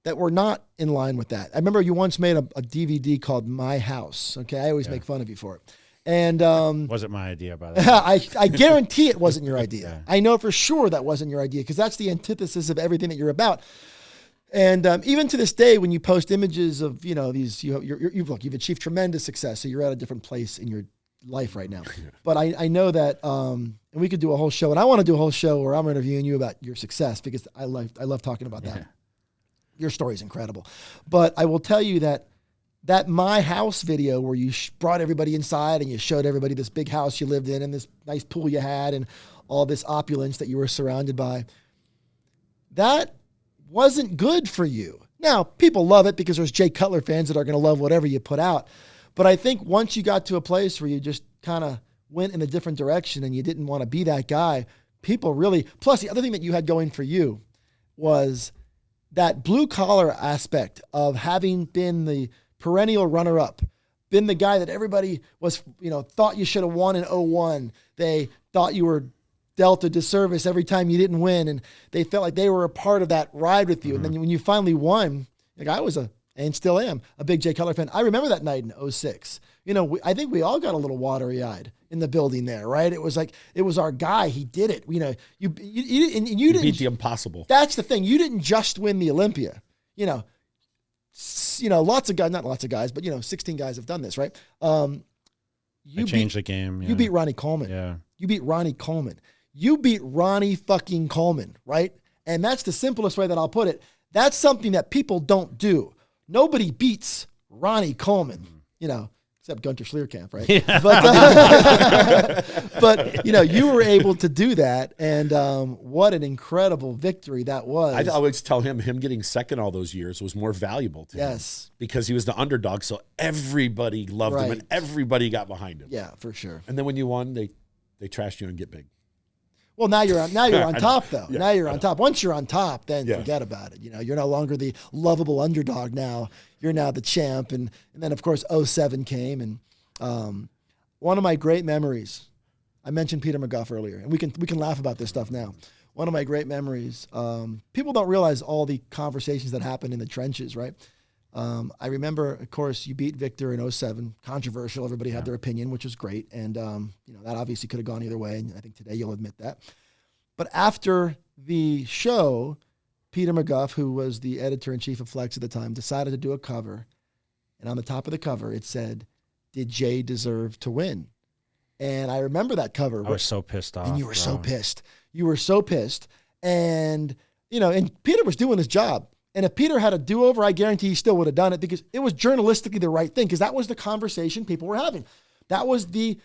that were not in line with that. I remember you once made a DVD called My House. Okay, I always make fun of you for it. And wasn't my idea, by the way. I guarantee it wasn't your idea. Yeah. I know for sure that wasn't your idea, because that's the antithesis of everything that you're about. And even to this day, when you post images of these, you've achieved tremendous success, so you're at a different place in your life right now. But I know that, and we could do a whole show, and I want to do a whole show where I'm interviewing you about your success, because I love talking about that. Your story is incredible. But I will tell you that My House video where you brought everybody inside and you showed everybody this big house you lived in and this nice pool you had and all this opulence that you were surrounded by, that wasn't good for you. Now, people love it because there's Jay Cutler fans that are going to love whatever you put out. But I think once you got to a place where you just kind of went in a different direction and you didn't want to be that guy, people really, plus the other thing that you had going for you was that blue collar aspect of having been the perennial runner-up, been the guy that everybody was, thought you should have won in 01. They thought you were dealt a disservice every time you didn't win, and they felt like they were a part of that ride with you. And then when you finally won, like I was and still am, a big Jay Cutler fan. I remember that night in 06. I think we all got a little watery-eyed in the building there, right? It was like, it was our guy. He did it. You didn't beat the impossible. That's the thing. You didn't just win the Olympia. Lots of guys, not lots of guys, but 16 guys have done this, right? You changed the game. Yeah. You beat Ronnie Coleman. Yeah. You beat Ronnie Coleman. You beat Ronnie fucking Coleman, right? And that's the simplest way that I'll put it. That's something that people don't do. Nobody beats Ronnie Coleman, except Gunter Schlierkamp, right? Yeah. But you were able to do that, and what an incredible victory that was. I always tell him getting second all those years was more valuable to him. Yes. Because he was the underdog, so everybody loved him, and everybody got behind him. Yeah, for sure. And then when you won, they trashed you and get big. Well, now you're on top, though. Yeah, now you're on top. Once you're on top, then forget about it. You're no longer the lovable underdog now. You're now the champ. And then, of course, 07 came. And one of my great memories, I mentioned Peter McGuff earlier, and we can laugh about this stuff now. One of my great memories, people don't realize all the conversations that happen in the trenches, right? I remember, of course, you beat Victor in 07. Controversial. Everybody had their opinion, which was great. And, that obviously could have gone either way. And I think today you'll admit that. But after the show, Peter McGuff, who was the editor-in-chief of Flex at the time, decided to do a cover. And on the top of the cover, it said, "Did Jay deserve to win?" And I remember that cover. I was so pissed off. And you were so pissed. You were so pissed. And, and Peter was doing his job. And if Peter had a do-over, I guarantee he still would have done it because it was journalistically the right thing because that was the conversation people were having. That was the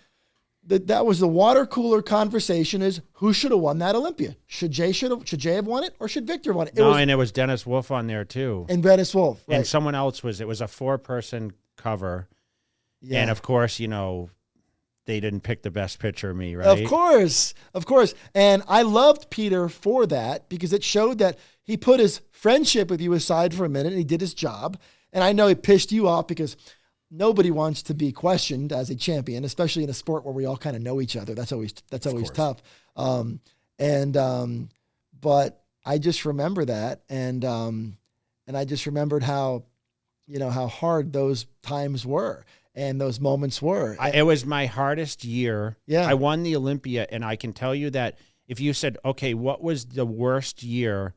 water cooler conversation is who should have won that Olympia? Should Jay have won it or should Victor have won it? And it was Dennis Wolf on there too. And Dennis Wolf. Right. And someone else it was a 4-person cover. Yeah. And of course, they didn't pick the best picture of me, right? Of course. And I loved Peter for that because it showed that he put his friendship with you aside for a minute and he did his job. And I know it pissed you off because nobody wants to be questioned as a champion, especially in a sport where we all kind of know each other. That's always tough. But I just remember that. And I just remembered how hard those times were. And those moments were. It was my hardest year. Yeah. I won the Olympia, and I can tell you that if you said, okay, what was the worst year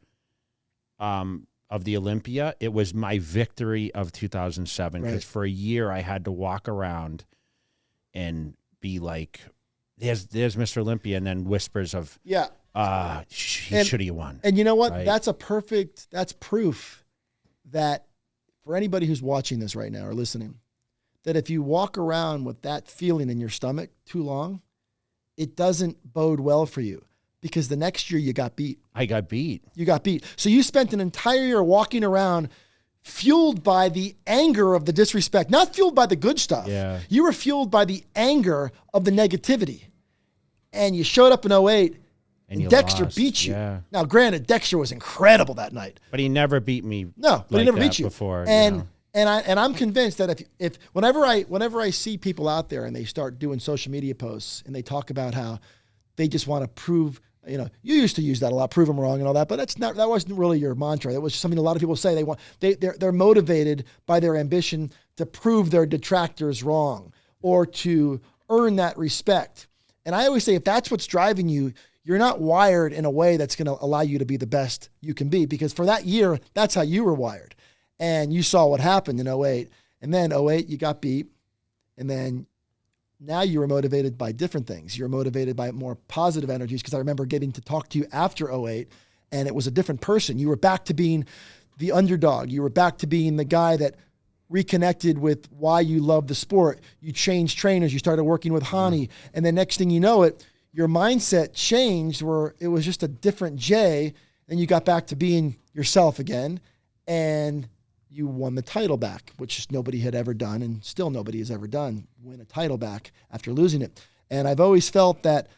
of the Olympia? It was my victory of 2007, because for a year I had to walk around and be like, there's Mr. Olympia, and then whispers of, he should have won. And you know what? Right? That's proof that for anybody who's watching this right now or listening, that if you walk around with that feeling in your stomach too long, it doesn't bode well for you because the next year you got beat. I got beat. You got beat. So you spent an entire year walking around fueled by the anger of the disrespect, not fueled by the good stuff. Yeah. You were fueled by the anger of the negativity. And you showed up in 2008 and Dexter beat you. Yeah. Now, granted, Dexter was incredible that night. But he never beat me. No, but he never beat you before. And I'm convinced that if whenever I see people out there and they start doing social media posts and they talk about how they just want to prove, you used to use that a lot, prove them wrong and all that, but that wasn't really your mantra. That was something a lot of people say. They're motivated by their ambition to prove their detractors wrong or to earn that respect. And I always say if that's what's driving you, you're not wired in a way that's going to allow you to be the best you can be, because for that year, that's how you were wired. And you saw what happened in 2008. And then 2008, you got beat. And then now you were motivated by different things. You're motivated by more positive energies, because I remember getting to talk to you after 2008, and it was a different person. You were back to being the underdog. You were back to being the guy that reconnected with why you love the sport. You changed trainers. You started working with Hani. And then next thing you know it, your mindset changed where it was just a different Jay, and you got back to being yourself again. And you won the title back, which nobody had ever done, and still nobody has ever done, win a title back after losing it. And I've always felt that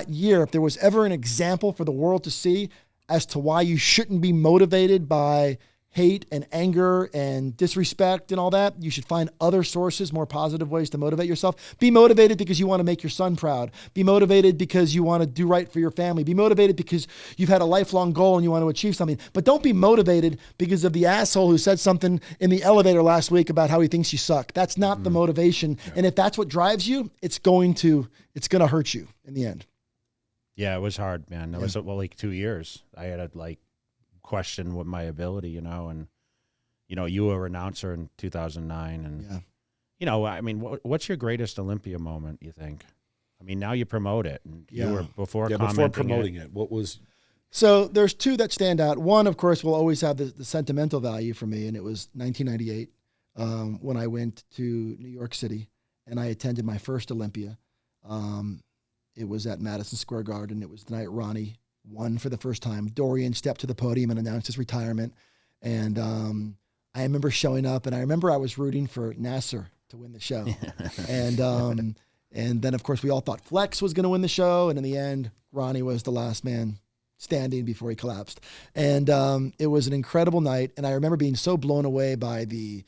year, if there was ever an example for the world to see as to why you shouldn't be motivated by hate and anger and disrespect and all that, you should find other sources, more positive ways to motivate yourself. Be motivated because you want to make your son proud. Be motivated because you want to do right for your family. Be motivated because you've had a lifelong goal and you want to achieve something. But don't be motivated because of the asshole who said something in the elevator last week about how he thinks you suck. That's not the motivation. Yeah. And if that's what drives you, it's going to hurt you in the end. Yeah, it was hard, man. It was like 2 years. I had to question what my ability, and you were an announcer in 2009, and what's your greatest Olympia moment, you think? I mean, now you promote it, and you were before promoting it. What was? So there's two that stand out. One, of course, will always have the sentimental value for me, and it was 1998 when I went to New York City and I attended my first Olympia. It was at Madison Square Garden. It was the night Ronnie won for the first time. Dorian stepped to the podium and announced his retirement. And I remember showing up, and I remember I was rooting for Nasser to win the show. And then, of course, we all thought Flex was going to win the show. And in the end, Ronnie was the last man standing before he collapsed. And it was an incredible night. And I remember being so blown away by the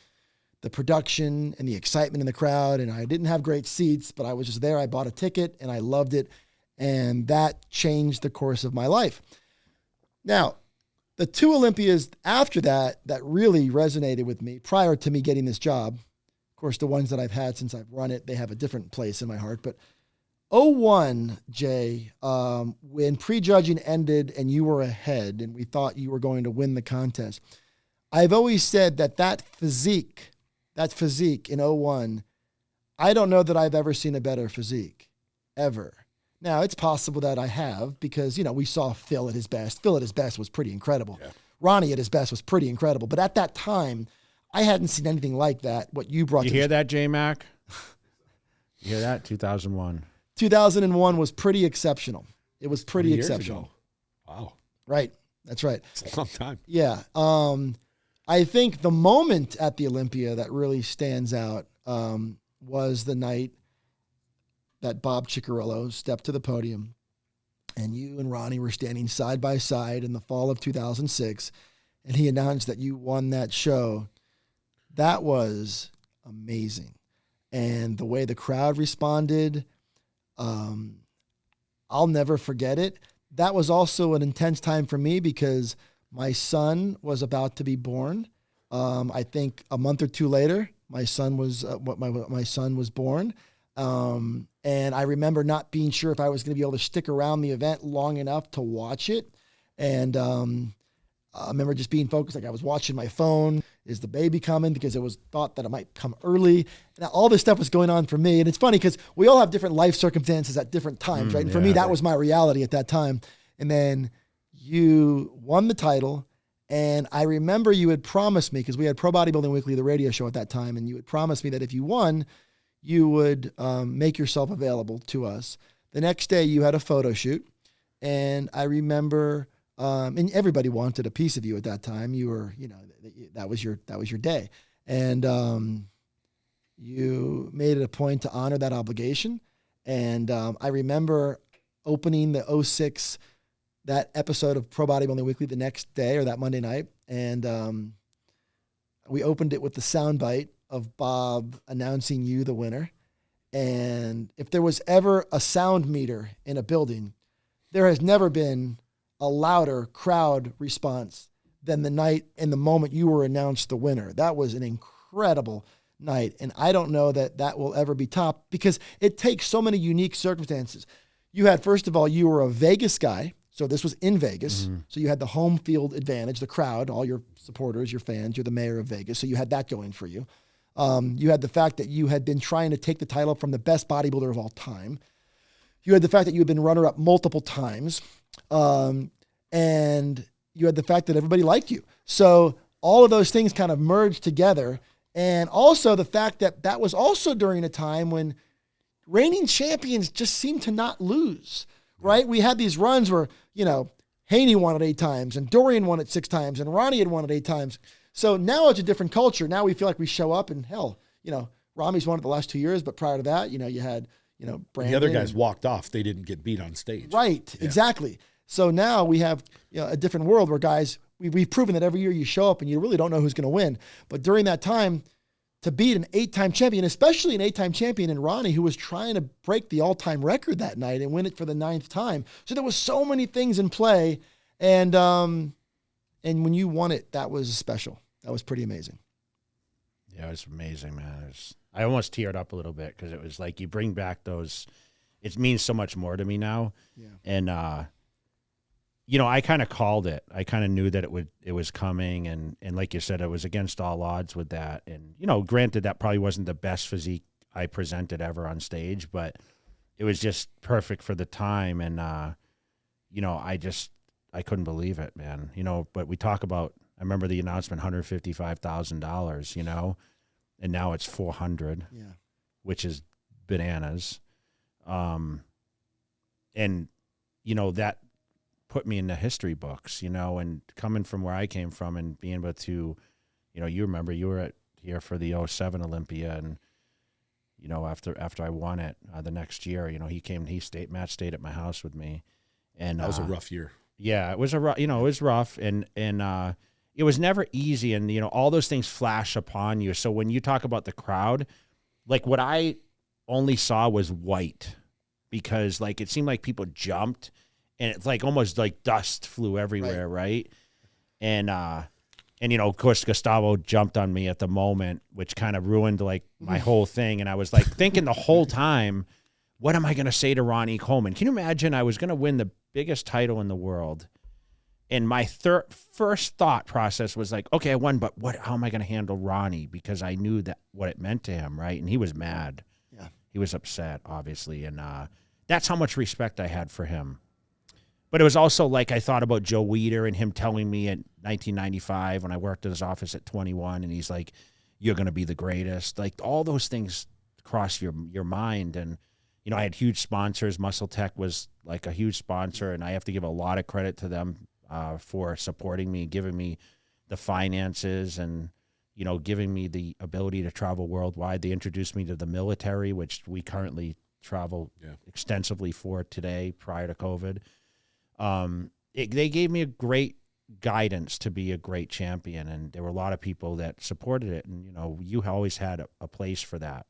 production and the excitement in the crowd. And I didn't have great seats, but I was just there. I bought a ticket, and I loved it. And that changed the course of my life. Now, the two Olympias after that really resonated with me prior to me getting this job. Of course, the ones that I've had since I've run it, they have a different place in my heart. But 2001, Jay, when prejudging ended and you were ahead and we thought you were going to win the contest, I've always said that physique in 2001, I don't know that I've ever seen a better physique, ever. Now, it's possible that I have because, we saw Phil at his best. Phil at his best was pretty incredible. Yeah. Ronnie at his best was pretty incredible. But at that time, I hadn't seen anything like that. What you brought You to hear that, J-Mac? You hear that? 2001. 2001 was pretty exceptional. It was pretty 20 years exceptional. ago. Wow. Right. That's right. It's a long time. Yeah. I think the moment at the Olympia that really stands out was the night that Bob Ciccarello stepped to the podium and you and Ronnie were standing side by side in the fall of 2006, and he announced that you won that show. That was amazing. And the way the crowd responded, I'll never forget it. That was also an intense time for me because my son was about to be born. I think a month or two later, my son was born. And I remember not being sure if I was going to be able to stick around the event long enough to watch it. And I remember just being focused, like I was watching my phone. Is the baby coming? Because it was thought that it might come early. And all this stuff was going on for me. And it's funny because we all have different life circumstances at different times, right? And for me, that was my reality at that time. And then you won the title. And I remember you had promised me, because we had Pro Bodybuilding Weekly, the radio show at that time, and you had promised me that if you won, you would make yourself available to us. The next day you had a photo shoot. And I remember, and everybody wanted a piece of you at that time. You were, that was your day. And you made it a point to honor that obligation. And I remember opening the 06, that episode of Pro Bodybuilding Weekly the next day or that Monday night. And we opened it with the soundbite of Bob announcing you the winner. And if there was ever a sound meter in a building, there has never been a louder crowd response than the night and the moment you were announced the winner. That was an incredible night. And I don't know that that will ever be topped because it takes so many unique circumstances. You had, first of all, you were a Vegas guy. So this was in Vegas. Mm-hmm. So you had the home field advantage, the crowd, all your supporters, your fans, you're the mayor of Vegas. So you had that going for you. You had the fact that you had been trying to take the title from the best bodybuilder of all time. You had the fact that you had been runner-up multiple times. And you had the fact that everybody liked you. So all of those things kind of merged together. And also the fact that that was also during a time when reigning champions just seemed to not lose, right? We had these runs where, Haney won it 8 times and Dorian won it 6 times and Ronnie had won it 8 times. So now it's a different culture. Now we feel like we show up and hell, Ramy's won it the last 2 years, but prior to that, you had, Brandon. The other guys walked off. They didn't get beat on stage. Right. Yeah. Exactly. So now we have a different world where guys, we've proven that every year you show up and you really don't know who's going to win. But during that time, to beat an 8-time champion, especially an 8-time champion in Ronnie, who was trying to break the all-time record that night and win it for the 9th time. So there was so many things in play. And when you won it, that was special. That was pretty amazing. Yeah, it was amazing, man. I almost teared up a little bit because it was like you bring back those. It means so much more to me now. Yeah. And I kind of called it. I kind of knew that it was coming, and like you said, it was against all odds with that. And granted, that probably wasn't the best physique I presented ever on stage, but it was just perfect for the time. And I couldn't believe it, man. But we talk about. I remember the announcement, $155,000, and now it's $400,000, which is bananas. And that put me in the history books, and coming from where I came from and being able to, you remember you were here for the 07 Olympia, and, after I won it the next year, Matt stayed at my house with me. And that was a rough year. Yeah, it was it was rough. And it was never easy, and all those things flash upon you. So when you talk about the crowd, like what I only saw was white, because like it seemed like people jumped, and it's like almost like dust flew everywhere, right? And of course Gustavo jumped on me at the moment, which kind of ruined like my whole thing. And I was like thinking the whole time, what am I going to say to Ronnie Coleman? Can you imagine I was going to win the biggest title in the world? And my first thought process was like, okay, I won, but how am I going to handle Ronnie? Because I knew that what it meant to him, right? And he was mad. Yeah. He was upset, obviously. And that's how much respect I had for him. But it was also like I thought about Joe Weider and him telling me in 1995 when I worked in his office at 21, and he's like, "You're going to be the greatest." Like all those things cross your mind. And you know, I had huge sponsors. Muscle Tech was like a huge sponsor, and I have to give a lot of credit to them for supporting me, giving me the finances, and you know, giving me the ability to travel worldwide. They introduced me to the military, which we currently travel extensively for today prior to COVID. They gave me a great guidance to be a great champion, and there were a lot of people that supported it. And, you know, you always had a place for that.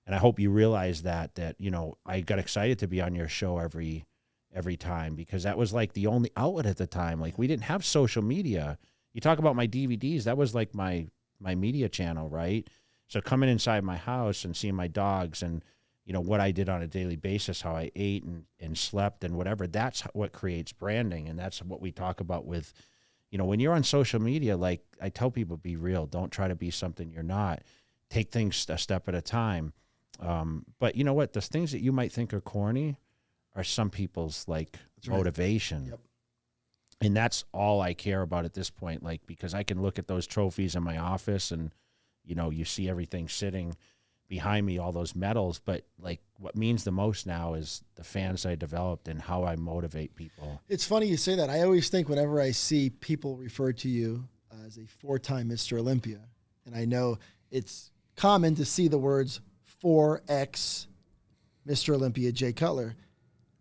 And I hope you realize that, you know, I got excited to be on your show every time, because that was like the only outlet at the time. Like we didn't have social media. You talk about my DVDs, that was like my media channel, right? So coming inside my house and seeing my dogs and, you know, what I did on a daily basis, how I ate and slept and whatever, that's what creates branding. And that's what we talk about with, you know, when you're on social media, like I tell people, be real. Don't try to be something you're not. Take things a step at a time. But you know what? The things that you might think are corny are some people's like motivation. Yep. And that's all I care about at this point. Like, because I can look at those trophies in my office and, you know, you see everything sitting behind me, all those medals, but like what means the most now is the fans I developed and how I motivate people. It's funny you say that. I always think whenever I see people refer to you as a 4-time Mr. Olympia, and I know it's common to see the words 4X Mr. Olympia Jay Cutler.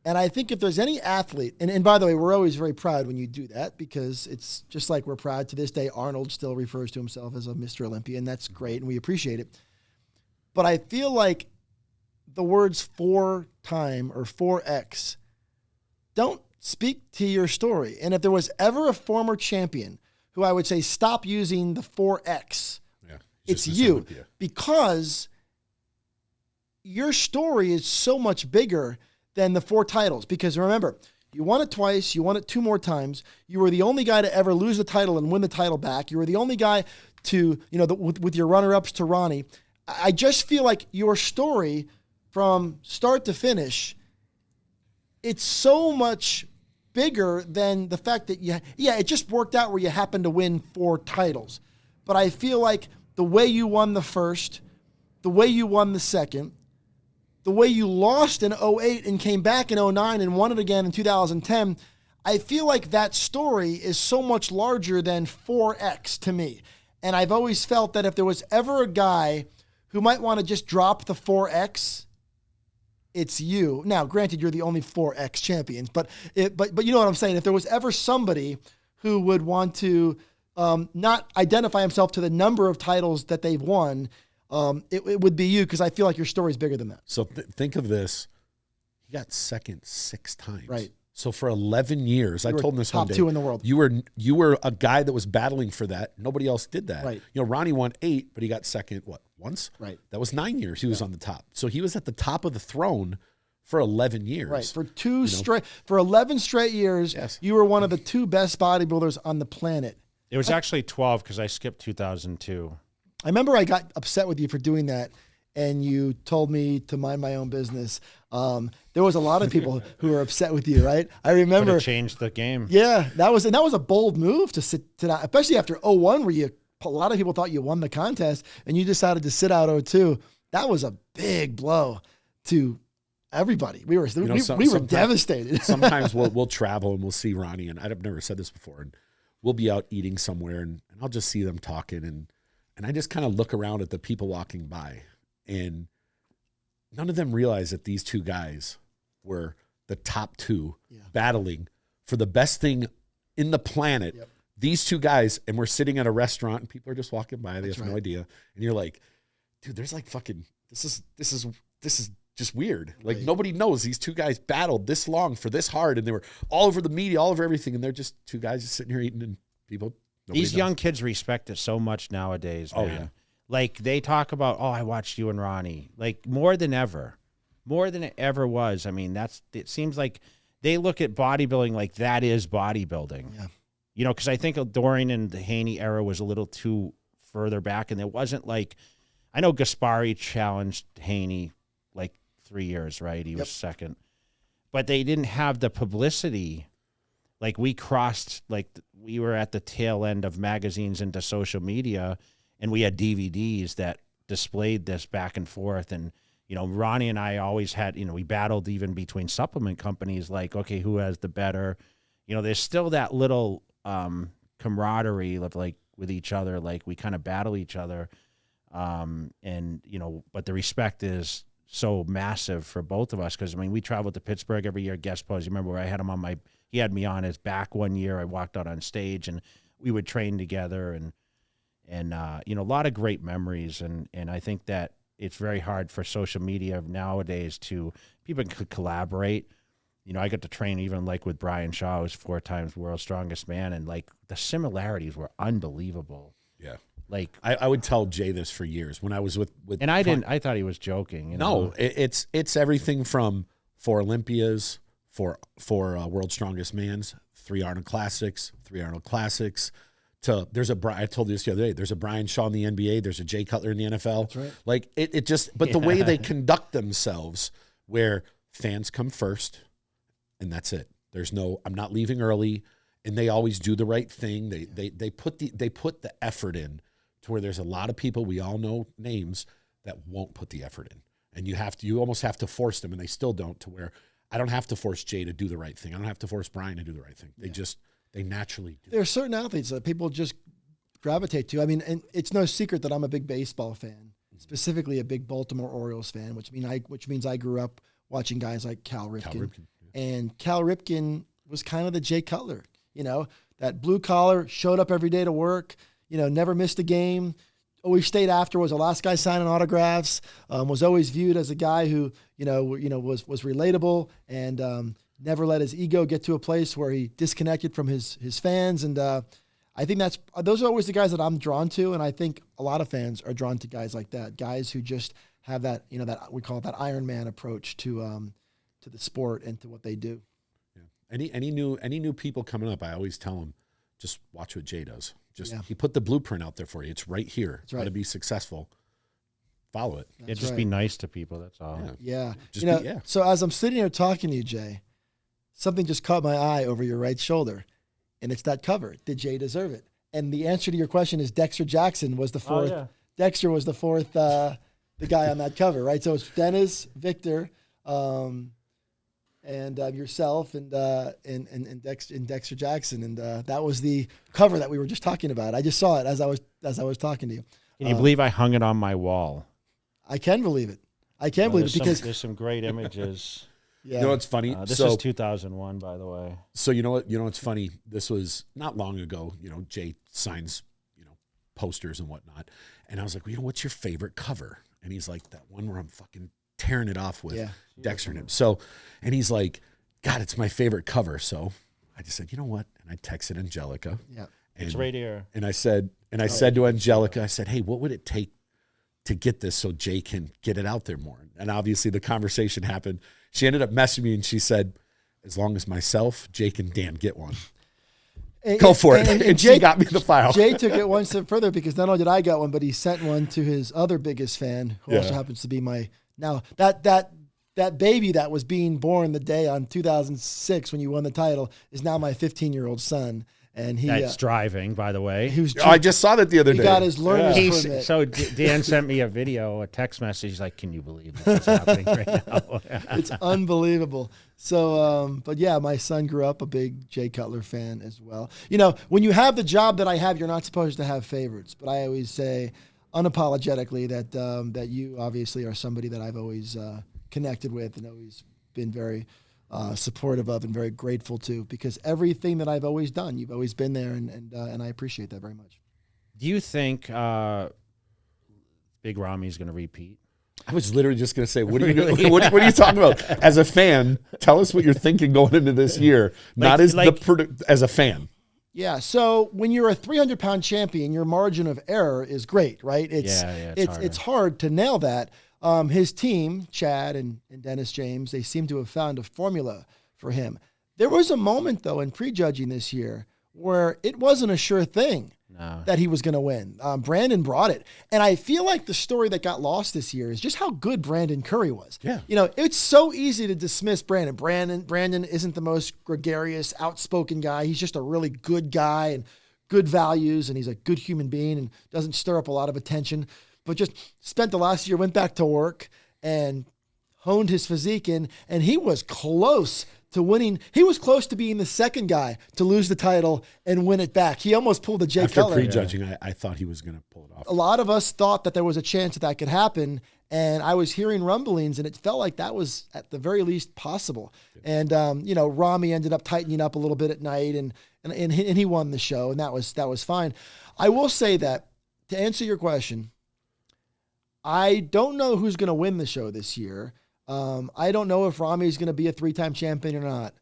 And I think if there's any athlete, and by the way, we're always very proud when you do that, because it's just like we're proud to this day. Arnold still refers to himself as a Mr. Olympia, and that's great, and we appreciate it. But I feel like the words 4-time or 4X don't speak to your story. And if there was ever a former champion who I would say stop using the 4X, it's you. Because your story is so much bigger than the 4 titles. Because remember, you won it twice, you won it 2 more times. You were the only guy to ever lose the title and win the title back. You were the only guy to, you know, with your runner-ups to Ronnie. I just feel like your story from start to finish, it's so much bigger than the fact that it just worked out where you happened to win 4 titles. But I feel like the way you won the first, the way you won the second, the way you lost in 2008 and came back in 2009 and won it again in 2010, I feel like that story is so much larger than 4X to me. And I've always felt that if there was ever a guy who might want to just drop the 4X, it's you. Now, granted, you're the only 4X champions, but you know what I'm saying. If there was ever somebody who would want to not identify himself to the number of titles that they've won, it would be you, because I feel like your story is bigger than that. So think of this. He got second 6 times. Right. So for 11 years, I told him this one day. Top 2 in the world. You were a guy that was battling for that. Nobody else did that. Right. You know, Ronnie won 8, but he got second, once? Right. That was 9 years he was on the top. So he was at the top of the throne for 11 years. Right. For 11 straight years, you were one of the 2 best bodybuilders on the planet. It was actually 12 because I skipped 2002. I remember I got upset with you for doing that, and you told me to mind my own business. There was a lot of people who were upset with you, right? I remember. Could have changed the game. Yeah, that was a bold move to sit to that, especially after 2001, where a lot of people thought you won the contest, and you decided to sit out 2002. That was a big blow to everybody. We were devastated. Sometimes we'll travel and we'll see Ronnie, and I've never said this before, and we'll be out eating somewhere, and I'll just see them talking, and I just kind of look around at the people walking by, and none of them realize that these 2 guys were the top 2 battling for the best thing in the planet. Yep. These 2 guys, and we're sitting at a restaurant, and people are just walking by. They have no idea, and you're like, dude, there's like fucking this is just weird. Like nobody knows these 2 guys battled this long for this hard, and they were all over the media, all over everything, and they're just 2 guys just sitting here eating, and people. These young kids respect it so much nowadays, man. Oh, yeah. Like, they talk about, I watched you and Ronnie. Like, more than ever. More than it ever was. I mean, it seems like they look at bodybuilding like that is bodybuilding. Yeah. You know, because I think Dorian and the Haney era was a little too further back, and it wasn't like, I know Gaspari challenged Haney like 3 years, right? He was second. But they didn't have the publicity like we crossed, like we were at the tail end of magazines into social media, and we had DVDs that displayed this back and forth. And, you know, Ronnie and I always had, you know, we battled even between supplement companies, like, okay, who has the better, you know, there's still that little camaraderie of like with each other, like we kind of battle each other. And, you know, but the respect is so massive for both of us. Cause I mean, we traveled to Pittsburgh every year, guest post. You remember where I had him on he had me on his back one year. I walked out on stage and we would train together and you know, a lot of great memories. And I think that it's very hard for social media nowadays people could collaborate. You know, I got to train even like with Brian Shaw, who's 4 times world's strongest man. And like the similarities were unbelievable. Yeah. Like I would tell Jay this for years when I was with and I thought he was joking. You know? No, it's everything from 4 Olympias, 4 World's Strongest Mans, 3 Arnold Classics, 3 Arnold Classics. I told you this the other day. There's a Brian Shaw in the NBA. There's a Jay Cutler in the NFL. That's right. Like it just, but the way they conduct themselves, where fans come first, and that's it. There's no, I'm not leaving early, and they always do the right thing. They put the effort in to where there's a lot of people, we all know names, that won't put the effort in, and you almost have to force them, and they still don't. To where I don't have to force Jay to do the right thing. I don't have to force Brian to do the right thing. They naturally do. There are certain athletes that people just gravitate to. I mean, and it's no secret that I'm a big baseball fan, specifically a big Baltimore Orioles fan, which means I grew up watching guys like Cal Ripken. Yeah. And Cal Ripken was kind of the Jay Cutler, you know, that blue collar, showed up every day to work, you know, never missed a game, always stayed after, was the last guy signing autographs, was always viewed as a guy who, was relatable and never let his ego get to a place where he disconnected from his fans. And I think those are always the guys that I'm drawn to. And I think a lot of fans are drawn to guys like that, guys who just have that, you know, that we call it that Iron Man approach to the sport and to what they do. Yeah. Any new people coming up, I always tell them, just watch what Jay does. He put the blueprint out there for you. It's right here. It's right. How to be successful. Follow it. Just be nice to people. That's all. Yeah. So as I'm sitting here talking to you, Jay, something just caught my eye over your right shoulder, and it's that cover. Did Jay deserve it? And the answer to your question is Dexter Jackson was the fourth. Oh, yeah. Dexter was the fourth, the guy on that cover, right? So it's Dennis, Victor, and yourself, and Dexter Jackson, and that was the cover that we were just talking about. I just saw it as I was talking to you. Can you believe I hung it on my wall? I can believe it. I can believe it because there's some great images. Yeah. You know what's funny? This is 2001, by the way. So you know what's funny? This was not long ago. You know, Jay signs, posters and whatnot, and I was like, well, what's your favorite cover? And he's like, that one where I'm fucking tearing it off with Dexter and him. So, and he's like, God, it's my favorite cover. So I just said, you know what? And I texted Angelica. Yeah, it's right here. And I said to Angelica, I said, hey, what would it take to get this so Jay can get it out there more? And obviously the conversation happened. She ended up messaging me and she said, as long as myself, Jake and Dan get one. Go for it. And Jay got me the file. Jay took it one step further because not only did I get one, but he sent one to his other biggest fan, who also happens to be that baby that was being born the day on 2006 when you won the title is now my 15-year-old son. And that's driving, by the way. I just saw that the other day. He got his learner's permit. So Dan sent me a video, a text message. He's like, can you believe this is happening right now? It's unbelievable. So, but yeah, my son grew up a big Jay Cutler fan as well. When you have the job that I have, you're not supposed to have favorites. But I always say unapologetically that you obviously are somebody that I've always connected with and always been very supportive of and very grateful to, because everything that I've always done, you've always been there, and I appreciate that very much. Do you think Big Ramy is going to repeat? I was literally just going to say, what are you talking about? As a fan, tell us what you're thinking going into this year, as a fan. Yeah, so when you're a 300-pound champion, your margin of error is great, right? It's hard to nail that. His team, Chad and Dennis James, they seem to have found a formula for him. There was a moment, though, in prejudging this year where it wasn't a sure thing that he was going to win. Brandon brought it. And I feel like the story that got lost this year is just how good Brandon Curry was. Yeah. You know, it's so easy to dismiss Brandon. Brandon isn't the most gregarious, outspoken guy. He's just a really good guy and good values, and he's a good human being and doesn't stir up a lot of attention, but just spent the last year, went back to work and honed his physique in, and he was close to winning. He was close to being the second guy to lose the title and win it back. He almost pulled a Jay Cutler. After prejudging, I thought he was going to pull it off. A lot of us thought that there was a chance that that could happen, and I was hearing rumblings, and it felt like that was at the very least possible. And you know, Ramy ended up tightening up a little bit at night, and he won the show, and that was fine. I will say that, to answer your question, I don't know who's going to win the show this year. I don't know if Ramy is going to be a 3-time champion or not,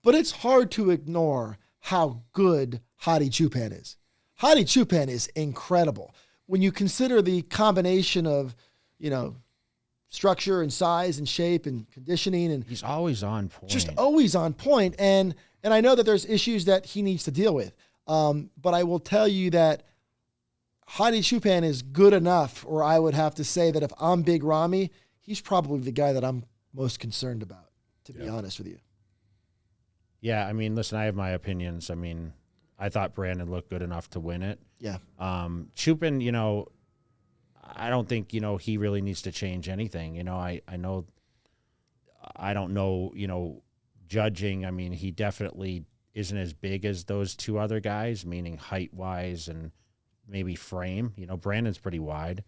but it's hard to ignore how good Hadi Choopan is. Hadi Choopan is incredible. When you consider the combination of, you know, structure and size and shape and conditioning, and he's always on point. Just always on point. And I know that there's issues that he needs to deal with. But I will tell you that Hadi Choopan is good enough, or I would have to say that if I'm Big Ramy, he's probably the guy that I'm most concerned about, to be honest with you. Yeah, I mean, listen, I have my opinions. I mean, I thought Brandon looked good enough to win it. Yeah. Choopan, you know, I don't think, you know, he really needs to change anything. You know, I know, I don't know, you know, judging. I mean, he definitely isn't as big as those two other guys, meaning height-wise and maybe frame. You know, Brandon's pretty wide.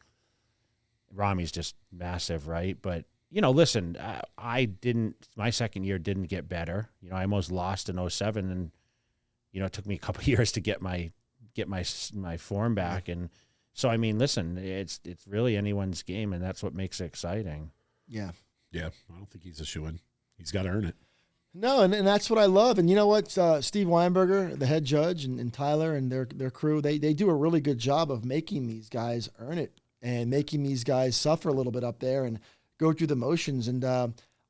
Ramy's just massive, right? But, you know, listen, my second year didn't get better. You know, I almost lost in 2007, and, you know, it took me a couple of years to get my form back. And so, I mean, listen, it's really anyone's game, and that's what makes it exciting. Yeah. Yeah, I don't think he's a shoo-in. He's got to earn it. No, and that's what I love. And you know what? Steve Weinberger, the head judge, and Tyler and their crew, they do a really good job of making these guys earn it and making these guys suffer a little bit up there and go through the motions. And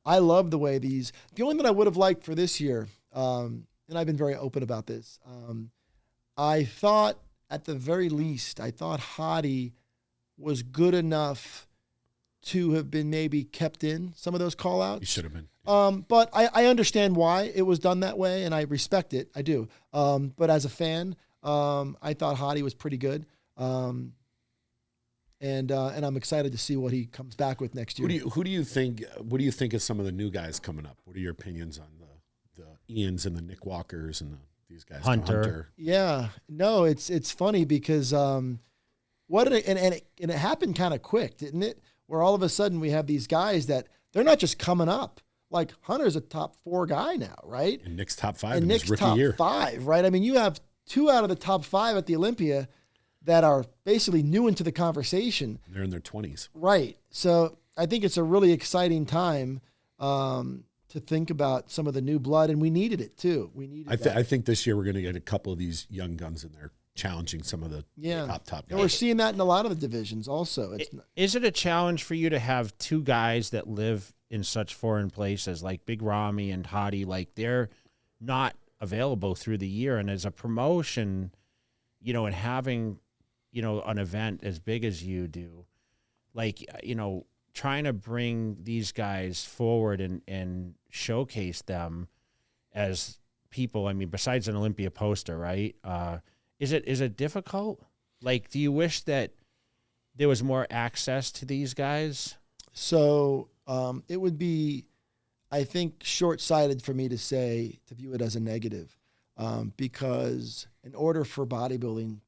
I love the way the only thing I would have liked for this year, and I've been very open about this, I thought at the very least, Hadi was good enough to have been maybe kept in some of those call-outs. He should have been. But I understand why it was done that way, and I respect it. I do. But as a fan, I thought Hadi was pretty good. And I'm excited to see what he comes back with next year. What do you think of some of the new guys coming up? What are your opinions on the Ians and the Nick Walkers and these guys? Hunter. Yeah. No, it's funny because and it happened kind of quick, didn't it? Where all of a sudden we have these guys that they're not just coming up. Like Hunter's a top 4 guy now, right? And Nick's top 5 and in Nick's his rookie top year. 5, right? I mean, you have 2 out of the top 5 at the Olympia that are basically new into the conversation. They're in their 20s. Right. So I think it's a really exciting time to think about some of the new blood, and we needed it too. I think this year we're going to get a couple of these young guns in there challenging some of the top guys. And we're seeing that in a lot of the divisions also. Is it a challenge for you to have 2 guys that live in such foreign places like Big Ramy and Hadi? Like, they're not available through the year, and as a promotion, you know, and having, you know, an event as big as you do, like, you know, trying to bring these guys forward and showcase them as people, I mean, besides an Olympia poster, right? Is it difficult? Like, do you wish that there was more access to these guys? So it would be, I think, short-sighted for me to view it as a negative, because in order for bodybuilding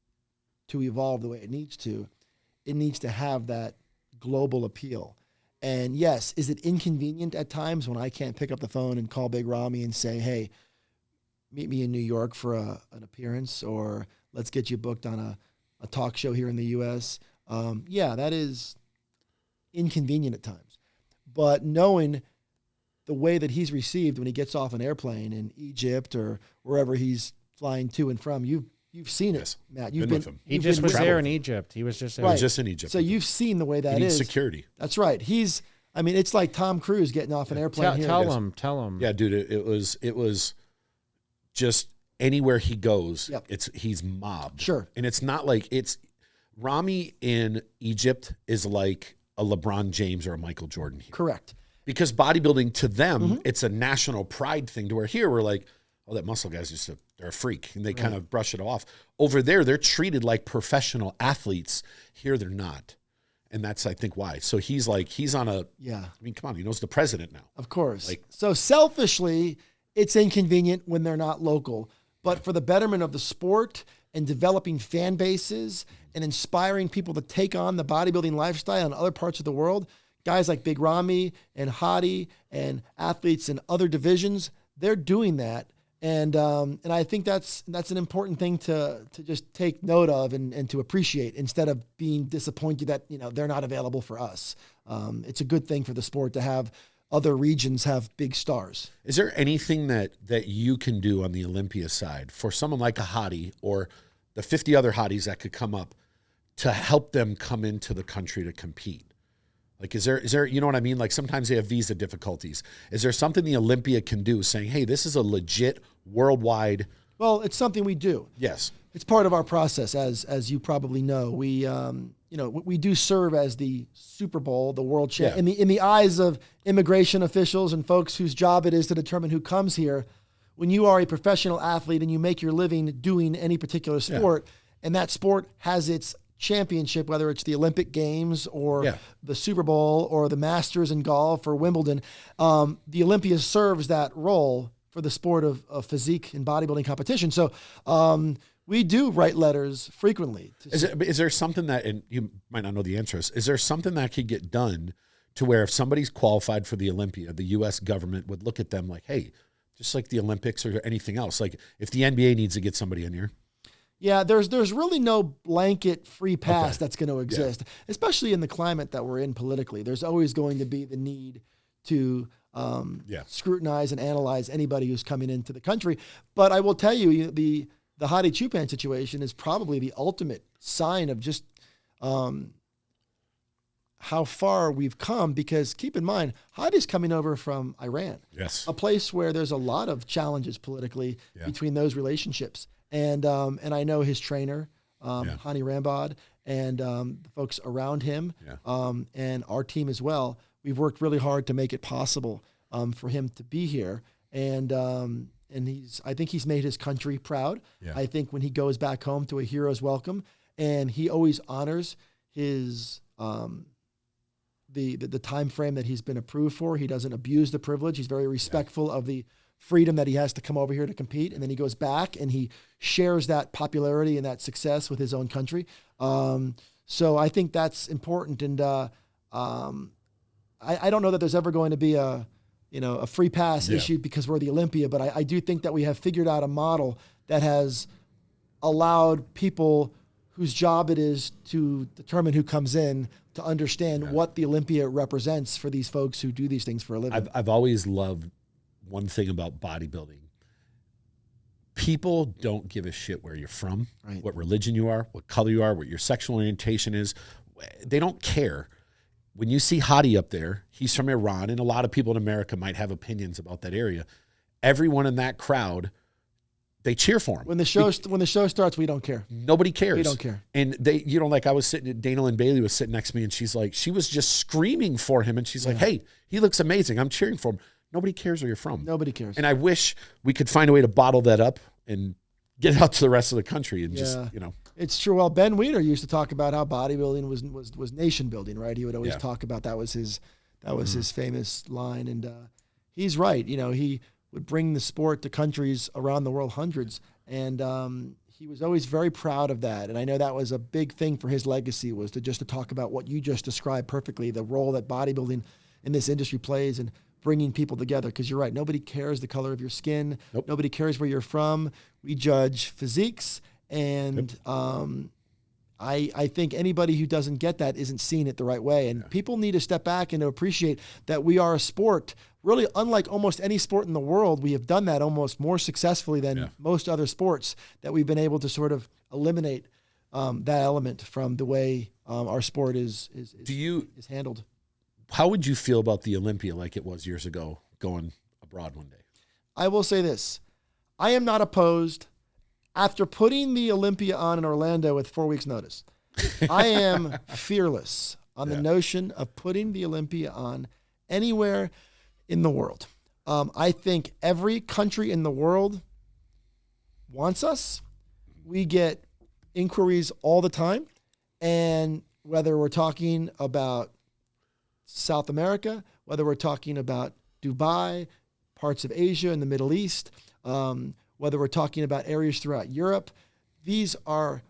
to evolve the way it needs to have that global appeal. And yes, is it inconvenient at times when I can't pick up the phone and call Big Ramy and say, hey, meet me in New York for an appearance, or let's get you booked on a talk show here in the U.S.? Yeah, that is inconvenient at times. But knowing the way that he's received when he gets off an airplane in Egypt or wherever he's flying to and from, you've seen it, yes. Matt. You've been with him. He just was there in Egypt. He was just there. Right. He was just in Egypt. So you've seen the way that he needs is. security. That's right. It's like Tom Cruise getting off an airplane here. Tell him. Yeah, dude, it was just anywhere he goes, Yep. he's mobbed. Sure. And it's not like Ramy in Egypt is like a LeBron James or a Michael Jordan here. Correct. Because bodybuilding to them, it's a national pride thing, to where here we're like, oh, that muscle guy's they're a freak, and they kind of brush it off. Over there, they're treated like professional athletes. Here, they're not. And that's, I think, why. So he's on a, I mean, come on, he knows the president now. Of course. So selfishly, it's inconvenient when they're not local. But for the betterment of the sport and developing fan bases and inspiring people to take on the bodybuilding lifestyle in other parts of the world, guys like Big Ramy and Hadi and athletes in other divisions, they're doing that. And I think that's an important thing to just take note of and to appreciate, instead of being disappointed that, they're not available for us. It's a good thing for the sport to have other regions have big stars. Is there anything that you can do on the Olympia side for someone like a Hadi or the 50 other Hadis that could come up to help them come into the country to compete? Like, is there, you know what I mean? Like, sometimes they have visa difficulties. Is there something the Olympia can do, saying, hey, this is a legit worldwide? Well, it's something we do. Yes. It's part of our process, as you probably know. We, we do serve as the Super Bowl, the world champ. In the eyes of immigration officials and folks whose job it is to determine who comes here, when you are a professional athlete and you make your living doing any particular sport, and that sport has its championship, whether it's the Olympic Games or the Super Bowl or the Masters in golf or Wimbledon, the Olympia serves that role for the sport of physique and bodybuilding competition. So we do write letters frequently. Is there something that, and you might not know the answer, is there something that could get done to where if somebody's qualified for the Olympia, the U.S. government would look at them like, hey, just like the Olympics or anything else, like if the NBA needs to get somebody in here? Yeah, there's really no blanket free pass that's going to exist, especially in the climate that we're in politically. There's always going to be the need to scrutinize and analyze anybody who's coming into the country. But I will tell you, the Hadi Chupan situation is probably the ultimate sign of just how far we've come, because keep in mind, Hadi's coming over from Iran, a place where there's a lot of challenges politically between those relationships. And I know his trainer, Hani Rambod, and the folks around him, and our team as well. We've worked really hard to make it possible for him to be here. And I think he's made his country proud. I think when he goes back home to a hero's welcome, and he always honors his the time frame that he's been approved for. He doesn't abuse the privilege. He's very respectful of the freedom that he has to come over here to compete, and then he goes back and he shares that popularity and that success with his own country. So I think that's important, and I don't know that there's ever going to be a free pass issued because we're the Olympia, but I do think that we have figured out a model that has allowed people whose job it is to determine who comes in to understand what the Olympia represents for these folks who do these things for a living. I've always loved one thing about bodybuilding. People don't give a shit where you're from, what religion you are, what color you are, what your sexual orientation is. They don't care. When you see Hadi up there, he's from Iran, and a lot of people in America might have opinions about that area. Everyone in that crowd, they cheer for him. When the show starts, we don't care. Nobody cares. We don't care. And they, like I was sitting, Dana Lynn Bailey was sitting next to me, and she was just screaming for him, and she's like, hey, he looks amazing. I'm cheering for him. Nobody cares where you're from. Nobody cares. And I wish we could find a way to bottle that up and get it out to the rest of the country and just, It's true. Well, Ben Weider used to talk about how bodybuilding was nation building, right? He would always talk about that was his famous line, and he's right. He would bring the sport to countries around the world, hundreds, and he was always very proud of that. And I know that was a big thing for his legacy, was to talk about what you just described perfectly, the role that bodybuilding in this industry plays and bringing people together. Because you're right, nobody cares the color of your skin. Nope. Nobody cares where you're from. We judge physiques, and I think anybody who doesn't get that isn't seeing it the right way. And people need to step back and to appreciate that we are a sport, really unlike almost any sport in the world. We have done that almost more successfully than most other sports, that we've been able to sort of eliminate that element from the way our sport is handled. How would you feel about the Olympia like it was years ago, going abroad one day? I will say this. I am not opposed. After putting the Olympia on in Orlando with 4 weeks notice, I am fearless on the notion of putting the Olympia on anywhere in the world. I think every country in the world wants us. We get inquiries all the time. And whether we're talking about South America, whether we're talking about Dubai, parts of Asia and the Middle East, whether we're talking about areas throughout Europe, these are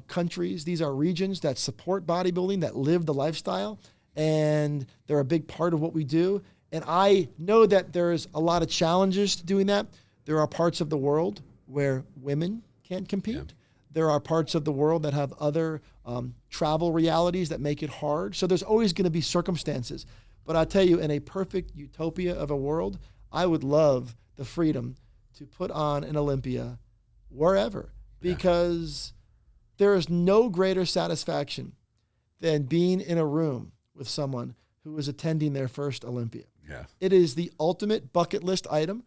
countries, these are regions that support bodybuilding, that live the lifestyle, and they're a big part of what we do. And I know that there's a lot of challenges to doing that. There are parts of the world where women can't compete. Yeah. There are parts of the world that have other travel realities that make it hard. So there's always going to be circumstances. But I'll tell you, in a perfect utopia of a world, I would love the freedom to put on an Olympia wherever, because there is no greater satisfaction than being in a room with someone who is attending their first Olympia. Yeah. It is the ultimate bucket list item.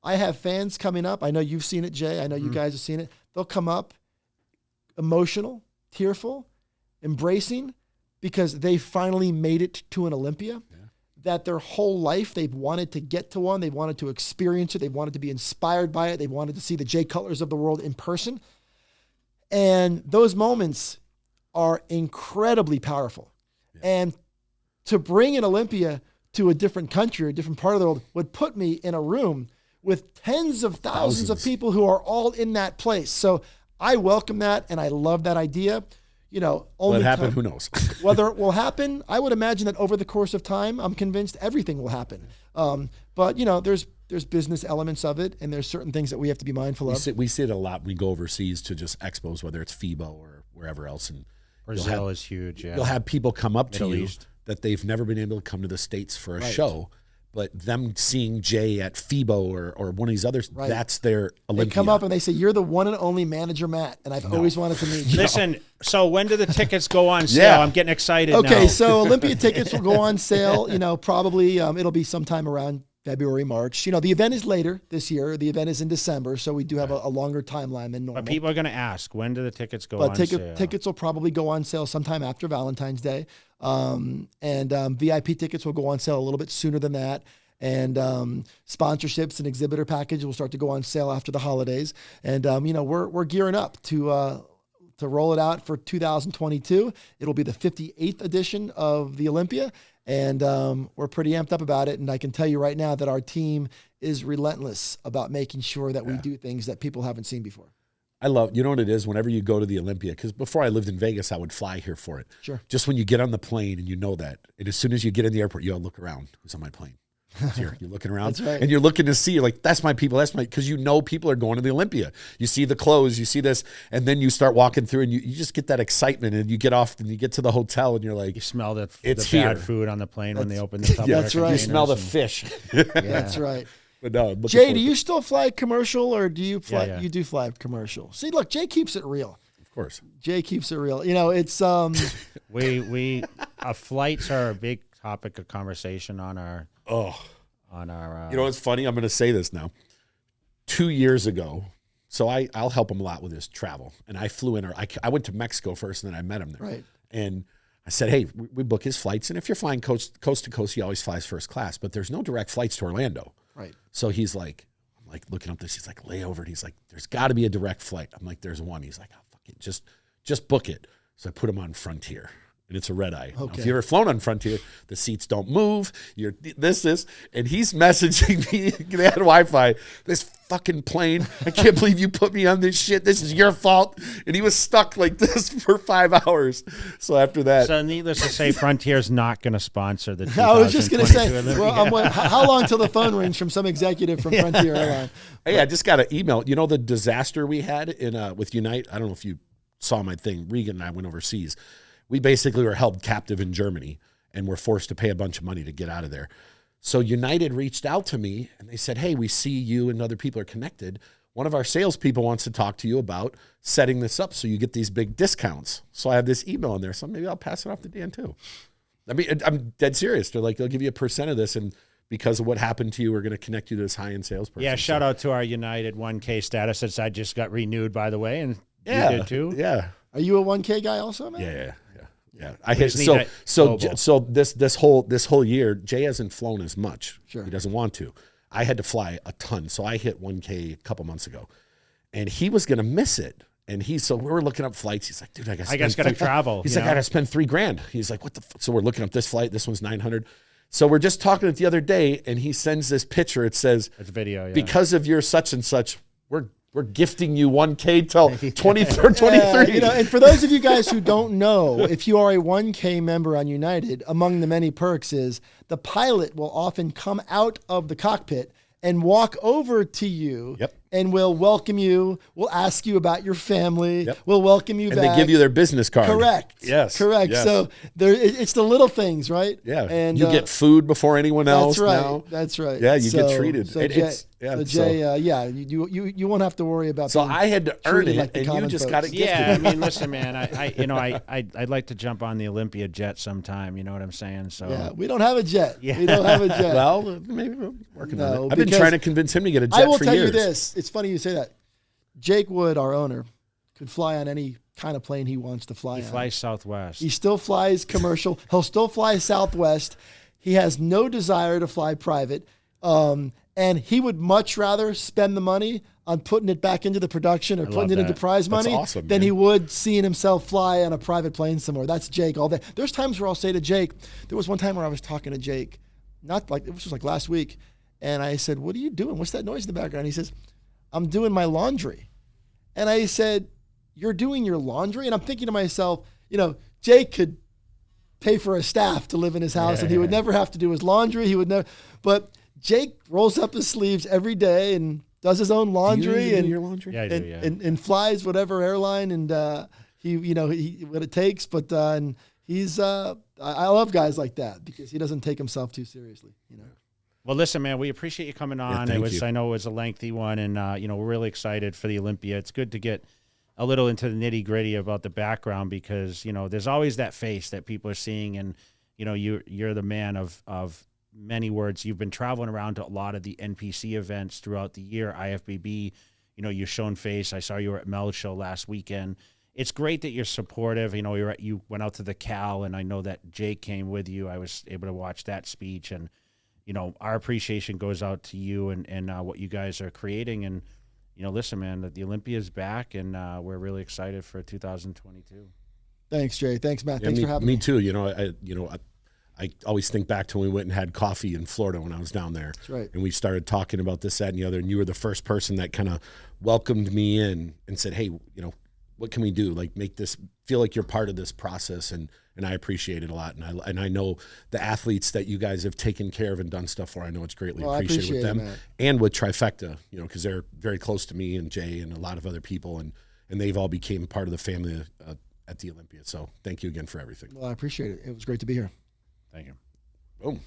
I have fans coming up. I know you've seen it, Jay. I know you guys have seen it. They'll come up emotional, tearful, embracing, because they finally made it to an Olympia. Yeah. That their whole life they've wanted to get to one. They wanted to experience it. They wanted to be inspired by it. They wanted to see the Jay Cutlers of the world in person. And those moments are incredibly powerful. Yeah. And to bring an Olympia to a different country or a different part of the world would put me in a room with tens of thousands of people who are all in that place. So I welcome that, and I love that idea. You know, only will it happen? Who knows? Whether it will happen, I would imagine that over the course of time, I'm convinced everything will happen. But you know, there's business elements of it, and there's certain things that we have to be mindful of. We see it a lot when we go overseas to just expos, whether it's FIBO or wherever else. And Brazil is huge. Yeah. You'll have people come up Middle to you East. that they've never been able to come to the States for a show. But them seeing Jay at FIBO or one of these others, that's their Olympia. They come up and they say, "You're the one and only manager, Matt, and I've always wanted to meet you." Listen, so when do the tickets go on sale? I'm getting excited now. Okay, so Olympia tickets will go on sale, you know, probably it'll be sometime around February, March. You know, the event is later this year. The event is in December, so we do have a longer timeline than normal. But people are going to ask, when do the tickets go on sale? Tickets will probably go on sale sometime after Valentine's Day. And VIP tickets will go on sale a little bit sooner than that. And sponsorships and exhibitor package will start to go on sale after the holidays. And you know, we're gearing up to roll it out for 2022. It'll be the 58th edition of the Olympia, and we're pretty amped up about it. And I can tell you right now that our team is relentless about making sure that we do things that people haven't seen before. You know what it is? Whenever you go to the Olympia, because before I lived in Vegas, I would fly here for it. Sure. Just when you get on the plane and you know that, and as soon as you get in the airport, you all look around. Who's on my plane? You're looking around. That's right. And you're looking to see, you're like, that's my people, because you know people are going to the Olympia. You see the clothes, you see this, and then you start walking through and you just get that excitement, and you get off and you get to the hotel and you're like, you smell the bad food on the plane when they open the that's right. You smell the fish. That's right. But no, Jay, do you still fly commercial, or do you fly? Yeah. You do fly commercial. See, look, Jay keeps it real. Of course. Jay keeps it real. You know, it's flights are a big topic of conversation on our you know what's funny? I'm going to say this now. 2 years ago, so I'll help him a lot with his travel, and I flew in. I went to Mexico first, and then I met him there. Right. And I said, hey, we book his flights, and if you're flying coast to coast, he always flies first class, but there's no direct flights to Orlando. Right. So he's like, I'm like looking up this. He's like, layover, and he's like, there's got to be a direct flight. I'm like, there's one. He's like, oh, fuck it, just book it. So I put him on Frontier. And it's a red eye. Okay. Now, if you've ever flown on Frontier, the seats don't move. You're this, and he's messaging me. They had Wi-Fi. This fucking plane. I can't believe you put me on this shit. This is your fault. And he was stuck like this for 5 hours. So after that, so needless to say, Frontier's not going to sponsor the. I was just going to say, well, how long till the phone rings from some executive from Frontier Airline? Hey, I just got an email. You know the disaster we had in with Unite. I don't know if you saw my thing. Regan and I went overseas. We basically were held captive in Germany and were forced to pay a bunch of money to get out of there. So United reached out to me and they said, hey, we see you and other people are connected. One of our salespeople wants to talk to you about setting this up so you get these big discounts. So I have this email in there. So maybe I'll pass it off to Dan too. I mean, I'm dead serious. They're like, they'll give you a % of this. And because of what happened to you are going to connect you to this high-end salesperson. Yeah, shout out to our United 1K status since I just got renewed, by the way, and Yeah, you did too. yeah. Are you a 1K guy also, man? Yeah. I hit so this whole year, Jay hasn't flown as much. Sure. He doesn't want to. I had to fly a ton, so I hit 1K a couple months ago, and he was going to miss it. And so we were looking up flights. He's like, dude, I got to travel. He's like, I got to spend $3,000. He's like, what the? So we're looking up this flight. This one's 900. So we're just talking it the other day, and he sends this picture. It says, it's a video, yeah. Because of your such and such, we're gifting you 1K till 23. You know, and for those of you guys who don't know, if you are a 1K member on United, among the many perks is the pilot will often come out of the cockpit and walk over to you. Yep. And will welcome you, will ask you about your family, Yep. will welcome you And back. they give you their business card. Correct. Yes. Correct. Yes. So it's the little things, right? Yeah. And you get food before anyone else. That's right. Now. That's right. Yeah, you get treated. So Jay, you won't have to worry about. So I had to earn it, like and you just got it gifted. Yeah, I mean, listen, man, I'd like to jump on the Olympia jet sometime. You know what I'm saying? So yeah, we don't have a jet. Yeah. We don't have a jet. Well, maybe we're working on No, it. I've been trying to convince him to get a jet for years. I will tell you this. It's funny you say that. Jake Wood, our owner, could fly on any kind of plane he wants to fly on. He flies Southwest. He still flies commercial. He'll still fly Southwest. He has no desire to fly private. And he would much rather spend the money on putting it back into the production or putting it into prize money than he would seeing himself fly on a private plane somewhere. That's Jake all day. There's times where I'll say to Jake, there was one time where I was talking to Jake, it was like last week, and I said, what are you doing? What's that noise in the background? He says, I'm doing my laundry. And I said, you're doing your laundry? And I'm thinking to myself, Jake could pay for a staff to live in his house and he would never have to do his laundry. He would never, but Jake rolls up his sleeves every day and does his own laundry and your laundry? Yeah, I do, and flies whatever airline and he what it takes. But and he's I love guys like that because he doesn't take himself too seriously. Well, listen, man, we appreciate you coming on. Yeah, I know it was a lengthy one, and we're really excited for the Olympia. It's good to get a little into the nitty gritty about the background because there's always that face that people are seeing, and you're the man of many words. You've been traveling around to a lot of the NPC events throughout the year. IFBB, you've shown face. I saw you were at Mel's show last weekend. It's great that you're supportive. You went out to the Cal, and I know that Jake came with you. I was able to watch that speech, and our appreciation goes out to you and what you guys are creating. And, listen, man, the Olympia is back, and we're really excited for 2022. Thanks, Jay. Thanks, Matt. Thanks for having me. Me too. I always think back to when we went and had coffee in Florida when I was down there. That's right. And we started talking about this, that, and the other. And you were the first person that kind of welcomed me in and said, hey, what can we do? Like feel like you're part of this process. And I appreciate it a lot. And I know the athletes that you guys have taken care of and done stuff for, I know it's greatly appreciated with them and with Trifecta, because they're very close to me and Jay and a lot of other people. And they've all became part of the family at the Olympia. So thank you again for everything. Well, I appreciate it. It was great to be here. Thank you. Boom.